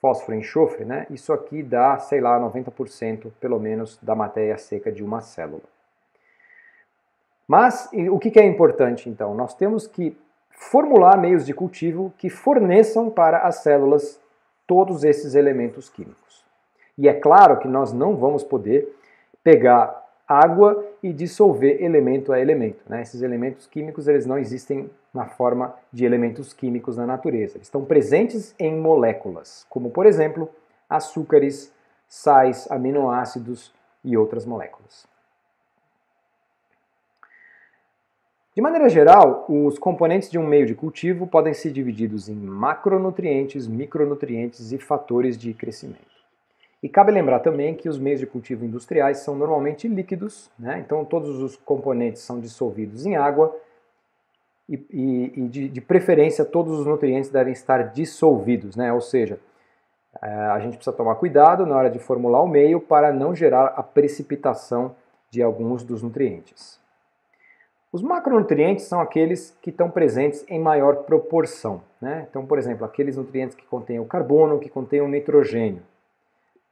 fósforo, enxofre, né, isso aqui dá, sei lá, 90% pelo menos da matéria seca de uma célula. Mas o que é importante então? Nós temos que formular meios de cultivo que forneçam para as células todos esses elementos químicos. E é claro que nós não vamos poder pegar água e dissolver elemento a elemento, né? Esses elementos químicos eles não existem na forma de elementos químicos na natureza. Eles estão presentes em moléculas, como por exemplo, açúcares, sais, aminoácidos e outras moléculas. De maneira geral, os componentes de um meio de cultivo podem ser divididos em macronutrientes, micronutrientes e fatores de crescimento. E cabe lembrar também que os meios de cultivo industriais são normalmente líquidos, né? Então todos os componentes são dissolvidos em água e de preferência todos os nutrientes devem estar dissolvidos, né? Ou seja, a gente precisa tomar cuidado na hora de formular o meio para não gerar a precipitação de alguns dos nutrientes. Os macronutrientes são aqueles que estão presentes em maior proporção, né? Então, por exemplo, aqueles nutrientes que contêm o carbono, que contêm o nitrogênio.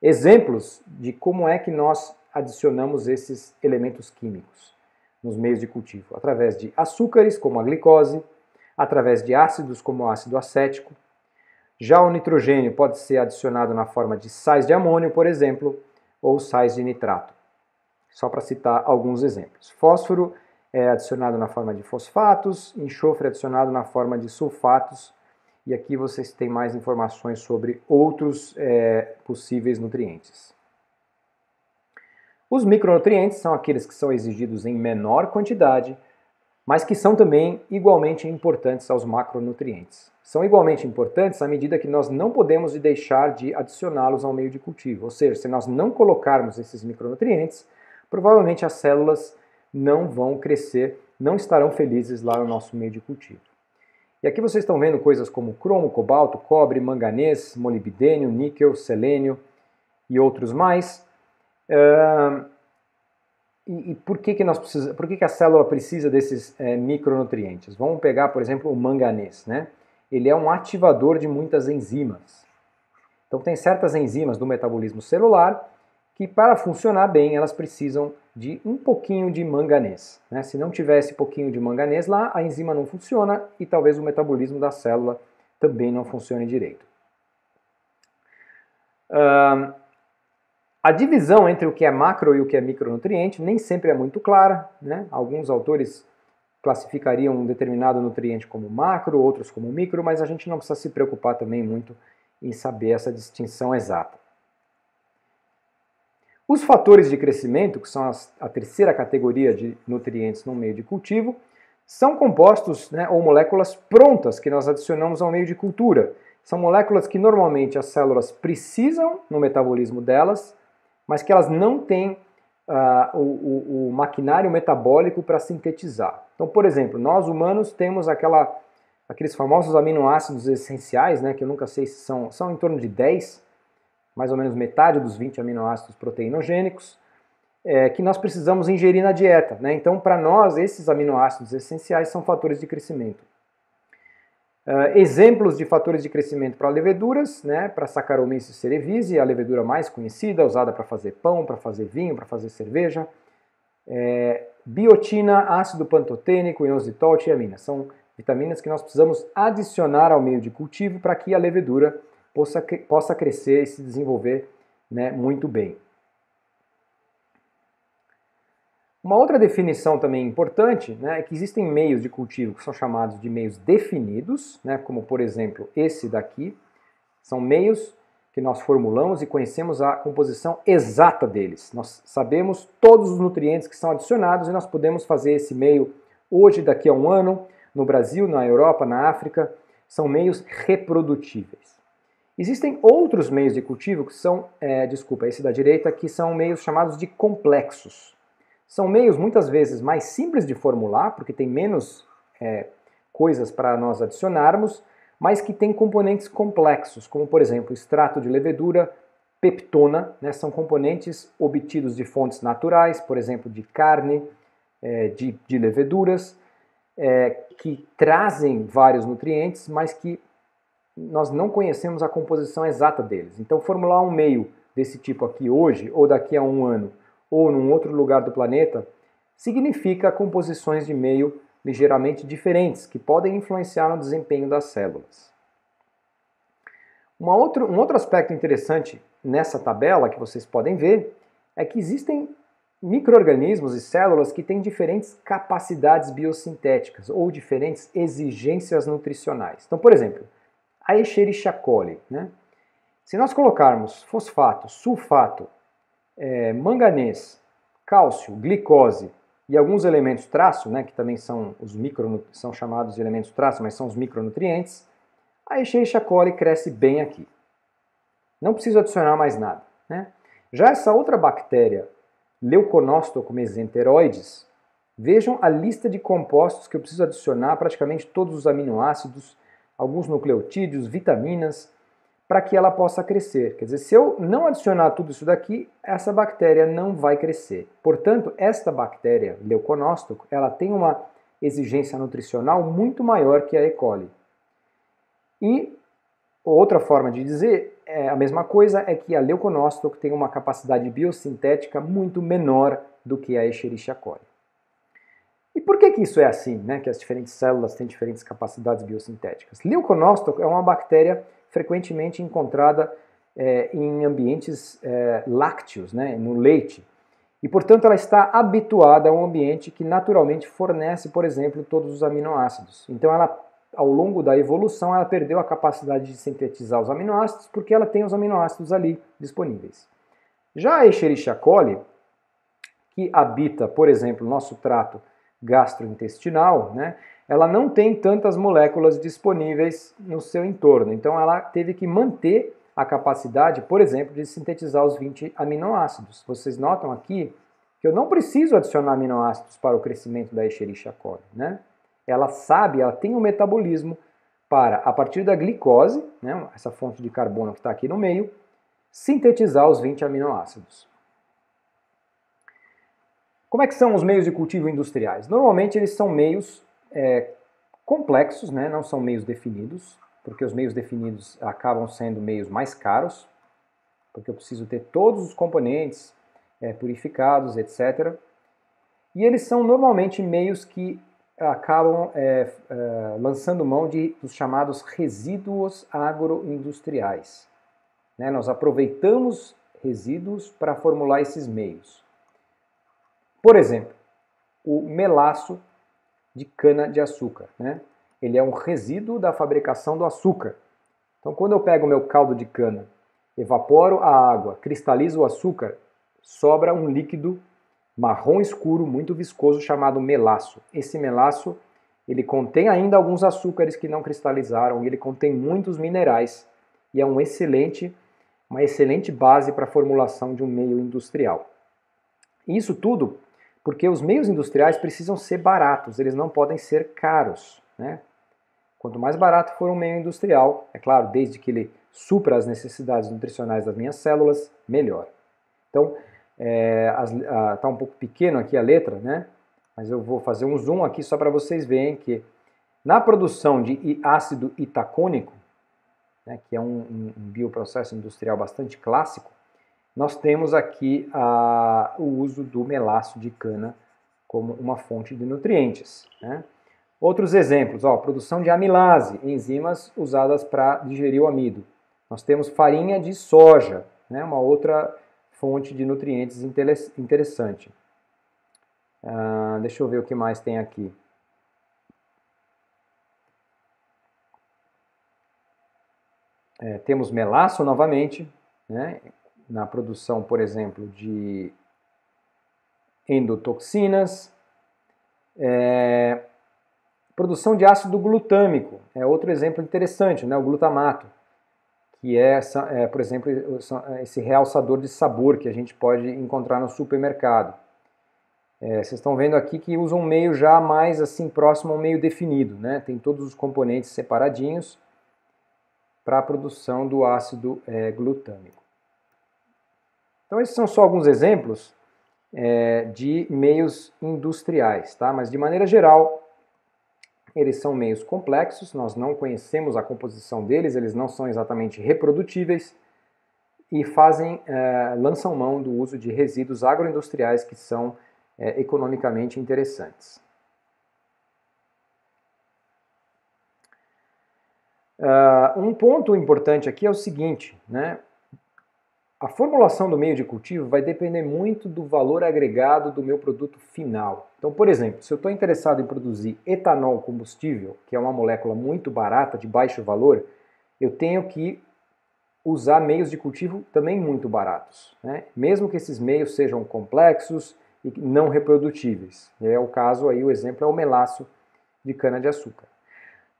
Exemplos de como é que nós adicionamos esses elementos químicos nos meios de cultivo. Através de açúcares, como a glicose, através de ácidos, como o ácido acético. Já o nitrogênio pode ser adicionado na forma de sais de amônio, por exemplo, ou sais de nitrato. Só para citar alguns exemplos. Fósforo é adicionado na forma de fosfatos, enxofre é adicionado na forma de sulfatos, e aqui vocês têm mais informações sobre outros possíveis nutrientes. Os micronutrientes são aqueles que são exigidos em menor quantidade, mas que são também igualmente importantes aos macronutrientes. São igualmente importantes à medida que nós não podemos deixar de adicioná-los ao meio de cultivo. Ou seja, se nós não colocarmos esses micronutrientes, provavelmente as células não vão crescer, não estarão felizes lá no nosso meio de cultivo. E aqui vocês estão vendo coisas como cromo, cobalto, cobre, manganês, molibdênio, níquel, selênio e outros mais. E por que a célula precisa desses micronutrientes? Vamos pegar, por exemplo, o manganês, né? Ele é um ativador de muitas enzimas. Então tem certas enzimas do metabolismo celular que, para funcionar bem, elas precisam de um pouquinho de manganês, né? Se não tiver esse pouquinho de manganês lá, a enzima não funciona e talvez o metabolismo da célula também não funcione direito. A divisão entre o que é macro e o que é micronutriente nem sempre é muito clara, né? Alguns autores classificariam um determinado nutriente como macro, outros como micro, mas a gente não precisa se preocupar também muito em saber essa distinção exata. Os fatores de crescimento, que são a terceira categoria de nutrientes no meio de cultivo, são compostos, né, ou moléculas prontas que nós adicionamos ao meio de cultura. São moléculas que normalmente as células precisam no metabolismo delas, mas que elas não têm o maquinário metabólico para sintetizar. Então, por exemplo, nós humanos temos aqueles famosos aminoácidos essenciais, né, que eu nunca sei se são em torno de 10, mais ou menos metade dos 20 aminoácidos proteinogênicos, que nós precisamos ingerir na dieta, né? Então, para nós, esses aminoácidos essenciais são fatores de crescimento. Exemplos de fatores de crescimento para leveduras, né? Para Saccharomyces cerevisiae, a levedura mais conhecida, usada para fazer pão, para fazer vinho, para fazer cerveja. Biotina, ácido pantotênico, inositol, tiamina. São vitaminas que nós precisamos adicionar ao meio de cultivo para que a levedura possa crescer e se desenvolver, né, muito bem. Uma outra definição também importante, né, é que existem meios de cultivo que são chamados de meios definidos, né, como por exemplo esse daqui. São meios que nós formulamos e conhecemos a composição exata deles. Nós sabemos todos os nutrientes que são adicionados e nós podemos fazer esse meio hoje, daqui a um ano, no Brasil, na Europa, na África. São meios reprodutíveis. Existem outros meios de cultivo que são, esse da direita, que são meios chamados de complexos. São meios muitas vezes mais simples de formular, porque tem menos coisas para nós adicionarmos, mas que têm componentes complexos, como por exemplo extrato de levedura, peptona, né, são componentes obtidos de fontes naturais, por exemplo de carne, de leveduras, que trazem vários nutrientes, mas que nós não conhecemos a composição exata deles. Então, formular um meio desse tipo aqui hoje, ou daqui a um ano, ou num outro lugar do planeta, significa composições de meio ligeiramente diferentes, que podem influenciar no desempenho das células. Um outro aspecto interessante nessa tabela, que vocês podem ver, é que existem micro-organismos e células que têm diferentes capacidades biosintéticas ou diferentes exigências nutricionais. Então, por exemplo, a Escherichia coli, né? Se nós colocarmos fosfato, sulfato, manganês, cálcio, glicose e alguns elementos traço, né, que também são são chamados de elementos traço, mas são os micronutrientes, a Escherichia coli cresce bem aqui. Não preciso adicionar mais nada, né? Já essa outra bactéria, Leuconostoc mesenteroides, vejam a lista de compostos que eu preciso adicionar, praticamente todos os aminoácidos, alguns nucleotídeos, vitaminas, para que ela possa crescer. Quer dizer, se eu não adicionar tudo isso daqui, essa bactéria não vai crescer. Portanto, esta bactéria, Leuconostoc, ela tem uma exigência nutricional muito maior que a E. coli. E outra forma de dizer a mesma coisa é que a Leuconostoc tem uma capacidade biosintética muito menor do que a Escherichia coli. E por que isso é assim, né? Que as diferentes células têm diferentes capacidades biosintéticas? Leuconostoc é uma bactéria frequentemente encontrada em ambientes lácteos, né? No leite. E, portanto, ela está habituada a um ambiente que naturalmente fornece, por exemplo, todos os aminoácidos. Então, ela, ao longo da evolução, ela perdeu a capacidade de sintetizar os aminoácidos porque ela tem os aminoácidos ali disponíveis. Já a Escherichia coli, que habita, por exemplo, nosso trato gastrointestinal, né, ela não tem tantas moléculas disponíveis no seu entorno. Então ela teve que manter a capacidade, por exemplo, de sintetizar os 20 aminoácidos. Vocês notam aqui que eu não preciso adicionar aminoácidos para o crescimento da Escherichia coli, né? Ela sabe, ela tem um metabolismo para, a partir da glicose, né, essa fonte de carbono que está aqui no meio, sintetizar os 20 aminoácidos. Como é que são os meios de cultivo industriais? Normalmente eles são meios complexos, né? Não são meios definidos, porque os meios definidos acabam sendo meios mais caros, porque eu preciso ter todos os componentes purificados, etc. E eles são normalmente meios que acabam lançando mão dos chamados resíduos agroindustriais. Né? Nós aproveitamos resíduos para formular esses meios. Por exemplo, o melaço de cana-de-açúcar, né? Ele é um resíduo da fabricação do açúcar. Então, quando eu pego o meu caldo de cana, evaporo a água, cristalizo o açúcar, sobra um líquido marrom escuro, muito viscoso, chamado melaço. Esse melaço, ele contém ainda alguns açúcares que não cristalizaram, e ele contém muitos minerais, e é uma excelente base para a formulação de um meio industrial. Isso tudo porque os meios industriais precisam ser baratos, eles não podem ser caros, né? Quanto mais barato for um meio industrial, é claro, desde que ele supra as necessidades nutricionais das minhas células, melhor. Então, está um pouco pequeno aqui a letra, né? Mas eu vou fazer um zoom aqui só para vocês verem que na produção de ácido itacônico, né, que é um bioprocesso industrial bastante clássico, nós temos aqui o uso do melaço de cana como uma fonte de nutrientes, né? Outros exemplos, produção de amilase, enzimas usadas para digerir o amido. Nós temos farinha de soja, né, uma outra fonte de nutrientes interessante. Deixa eu ver o que mais tem aqui. Temos melaço novamente, né, na produção, por exemplo, de endotoxinas. Produção de ácido glutâmico é outro exemplo interessante, né, o glutamato, que por exemplo, esse realçador de sabor que a gente pode encontrar no supermercado. Vocês estão vendo aqui que usa um meio já mais assim próximo ao meio definido, né? Tem todos os componentes separadinhos para a produção do ácido glutâmico. Então esses são só alguns exemplos de meios industriais, tá? Mas de maneira geral, eles são meios complexos, nós não conhecemos a composição deles, eles não são exatamente reprodutíveis e lançam mão do uso de resíduos agroindustriais que são economicamente interessantes. Um ponto importante aqui é o seguinte, né? A formulação do meio de cultivo vai depender muito do valor agregado do meu produto final. Então, por exemplo, se eu estou interessado em produzir etanol combustível, que é uma molécula muito barata, de baixo valor, eu tenho que usar meios de cultivo também muito baratos, né? Mesmo que esses meios sejam complexos e não reprodutíveis. É o caso aí, o exemplo é o melaço de cana-de-açúcar.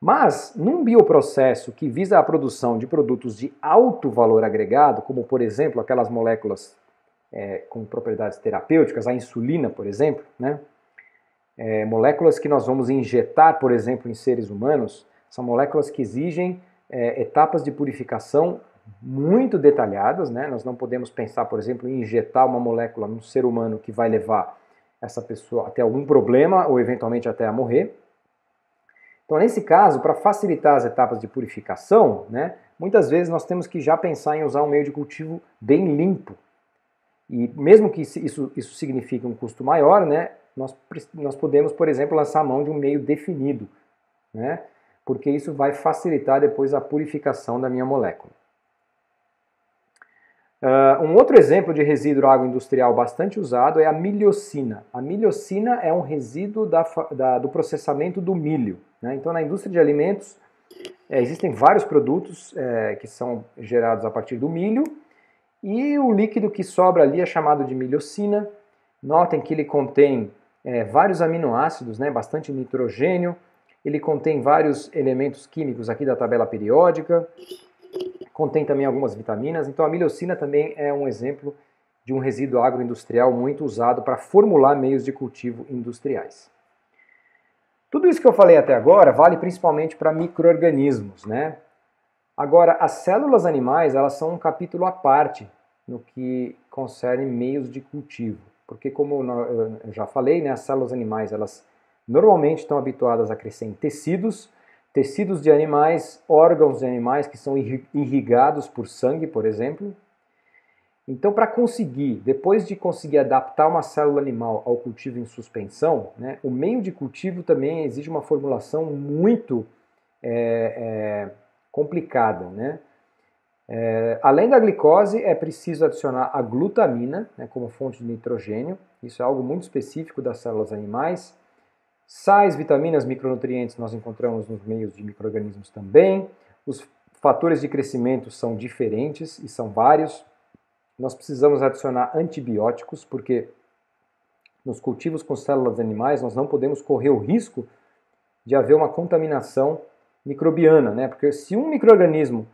Mas, num bioprocesso que visa a produção de produtos de alto valor agregado, como, por exemplo, aquelas moléculas com propriedades terapêuticas, a insulina, por exemplo, né? Moléculas que nós vamos injetar, por exemplo, em seres humanos, são moléculas que exigem etapas de purificação muito detalhadas, né? Nós não podemos pensar, por exemplo, em injetar uma molécula num ser humano que vai levar essa pessoa até algum problema ou eventualmente até a morrer. Então, nesse caso, para facilitar as etapas de purificação, né, muitas vezes nós temos que já pensar em usar um meio de cultivo bem limpo. E mesmo que isso signifique um custo maior, né, nós podemos, por exemplo, lançar a mão de um meio definido, né, porque isso vai facilitar depois a purificação da minha molécula. Um outro exemplo de resíduo agroindustrial bastante usado é a milhocina. A milhocina é um resíduo do processamento do milho, né? Então, na indústria de alimentos, existem vários produtos que são gerados a partir do milho, e o líquido que sobra ali é chamado de milhocina. Notem que ele contém vários aminoácidos, né? Bastante nitrogênio, ele contém vários elementos químicos aqui da tabela periódica, contém também algumas vitaminas. Então a milhocina também é um exemplo de um resíduo agroindustrial muito usado para formular meios de cultivo industriais. Tudo isso que eu falei até agora vale principalmente para micro-organismos, né? Agora, as células animais, elas são um capítulo à parte no que concerne meios de cultivo, porque como eu já falei, né, as células animais, elas normalmente estão habituadas a crescer em tecidos de animais, órgãos de animais que são irrigados por sangue, por exemplo. Então, para depois de conseguir adaptar uma célula animal ao cultivo em suspensão, né, o meio de cultivo também exige uma formulação muito complicada, né? Além da glicose, é preciso adicionar a glutamina, né, como fonte de nitrogênio. Isso é algo muito específico das células animais. Sais, vitaminas, micronutrientes nós encontramos nos meios de micro-organismos também. Os fatores de crescimento são diferentes e são vários. Nós precisamos adicionar antibióticos, porque nos cultivos com células animais nós não podemos correr o risco de haver uma contaminação microbiana, né? Porque se um micro-organismo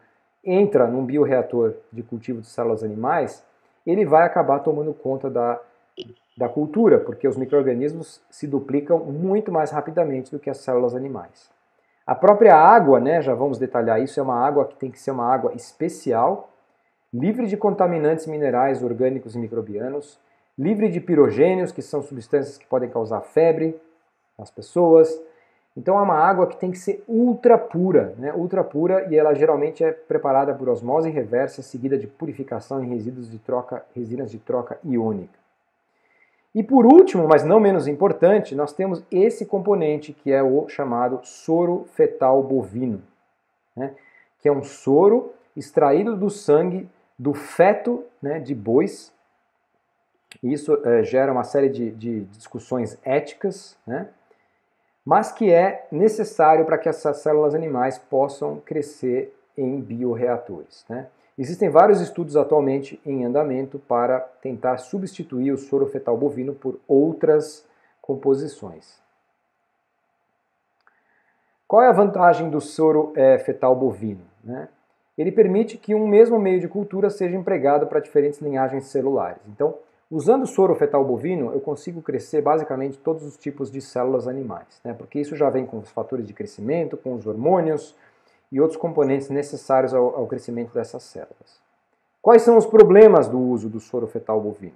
entra num bioreator de cultivo de células animais, ele vai acabar tomando conta da cultura, porque os micro-organismos se duplicam muito mais rapidamente do que as células animais. A própria água, né, já vamos detalhar isso, é uma água que tem que ser uma água especial, livre de contaminantes minerais, orgânicos e microbianos, livre de pirogênios, que são substâncias que podem causar febre nas pessoas. Então é uma água que tem que ser ultra pura, né, ultra pura, e ela geralmente é preparada por osmose reversa, seguida de purificação em resinas de troca iônica. E por último, mas não menos importante, nós temos esse componente que é o chamado soro fetal bovino, né? Que é um soro extraído do sangue do feto, né, de bois. Isso gera uma série de discussões éticas, né? Mas que é necessário para que essas células animais possam crescer em bioreatores, né? Existem vários estudos atualmente em andamento para tentar substituir o soro fetal bovino por outras composições. Qual é a vantagem do soro fetal bovino, né? Ele permite que um mesmo meio de cultura seja empregado para diferentes linhagens celulares. Então, usando o soro fetal bovino, eu consigo crescer basicamente todos os tipos de células animais, né? Porque isso já vem com os fatores de crescimento, com os hormônios e outros componentes necessários ao crescimento dessas células. Quais são os problemas do uso do soro fetal bovino?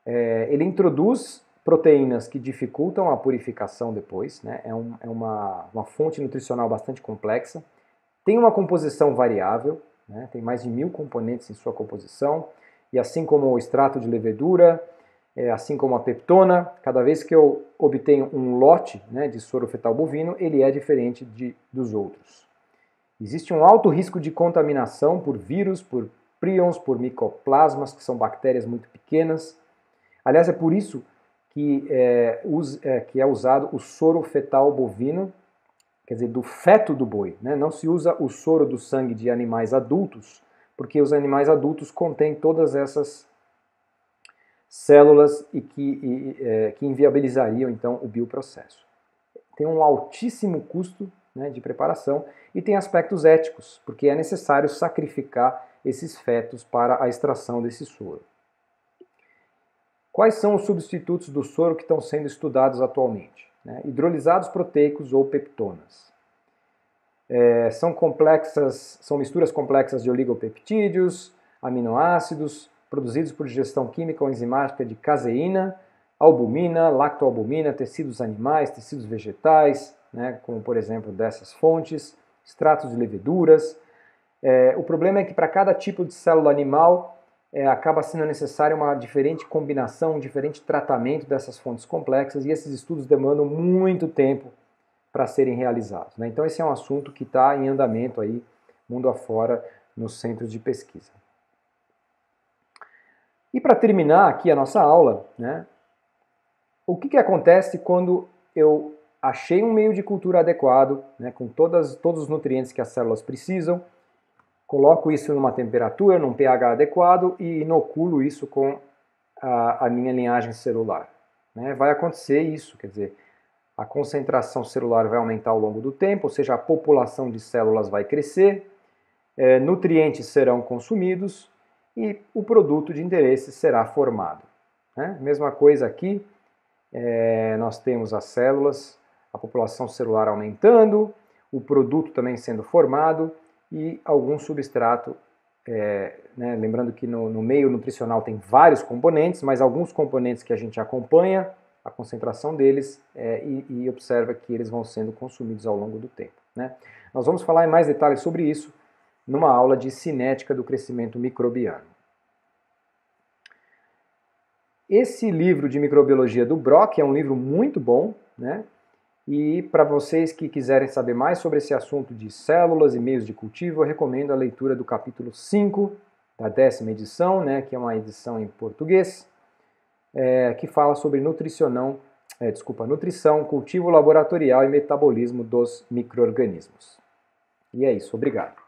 Ele introduz proteínas que dificultam a purificação depois, né? É uma fonte nutricional bastante complexa, tem uma composição variável, né? Tem mais de 1000 componentes em sua composição, e assim como o extrato de levedura, assim como a peptona, cada vez que eu obtenho um lote, né, de soro fetal bovino, ele é diferente dos outros. Existe um alto risco de contaminação por vírus, por prions, por micoplasmas, que são bactérias muito pequenas. Aliás, é por isso que é usado o soro fetal bovino, quer dizer, do feto do boi, né? Não se usa o soro do sangue de animais adultos, porque os animais adultos contêm todas essas células e que inviabilizariam, então, o bioprocesso. Tem um altíssimo custo, né, de preparação e tem aspectos éticos, porque é necessário sacrificar esses fetos para a extração desse soro. Quais são os substitutos do soro que estão sendo estudados atualmente? Hidrolisados proteicos ou peptonas. São misturas complexas de oligopeptídeos, aminoácidos, produzidos por digestão química ou enzimática de caseína, albumina, lactoalbumina, tecidos animais, tecidos vegetais, né, como por exemplo dessas fontes, extratos de leveduras. O problema é que para cada tipo de célula animal acaba sendo necessária uma diferente combinação, um diferente tratamento dessas fontes complexas, e esses estudos demandam muito tempo para serem realizados, né? Então esse é um assunto que está em andamento aí, mundo afora, nos centros de pesquisa. E para terminar aqui a nossa aula, né, o que acontece quando eu achei um meio de cultura adequado, né, com todos os nutrientes que as células precisam, coloco isso numa temperatura, num pH adequado e inoculo isso com a minha linhagem celular, né? Vai acontecer isso, quer dizer, a concentração celular vai aumentar ao longo do tempo, ou seja, a população de células vai crescer, nutrientes serão consumidos e o produto de interesse será formado, né? Mesma coisa aqui, nós temos as células, a população celular aumentando, o produto também sendo formado e algum substrato, né? Lembrando que no meio nutricional tem vários componentes, mas alguns componentes que a gente acompanha a concentração deles e observa que eles vão sendo consumidos ao longo do tempo, né? Nós vamos falar em mais detalhes sobre isso numa aula de cinética do crescimento microbiano. Esse livro de microbiologia do Brock é um livro muito bom, né? E para vocês que quiserem saber mais sobre esse assunto de células e meios de cultivo, eu recomendo a leitura do capítulo 5 da 10ª edição, né, que é uma edição em português, que fala sobre nutrição, cultivo laboratorial e metabolismo dos micro-organismos. E é isso, obrigado.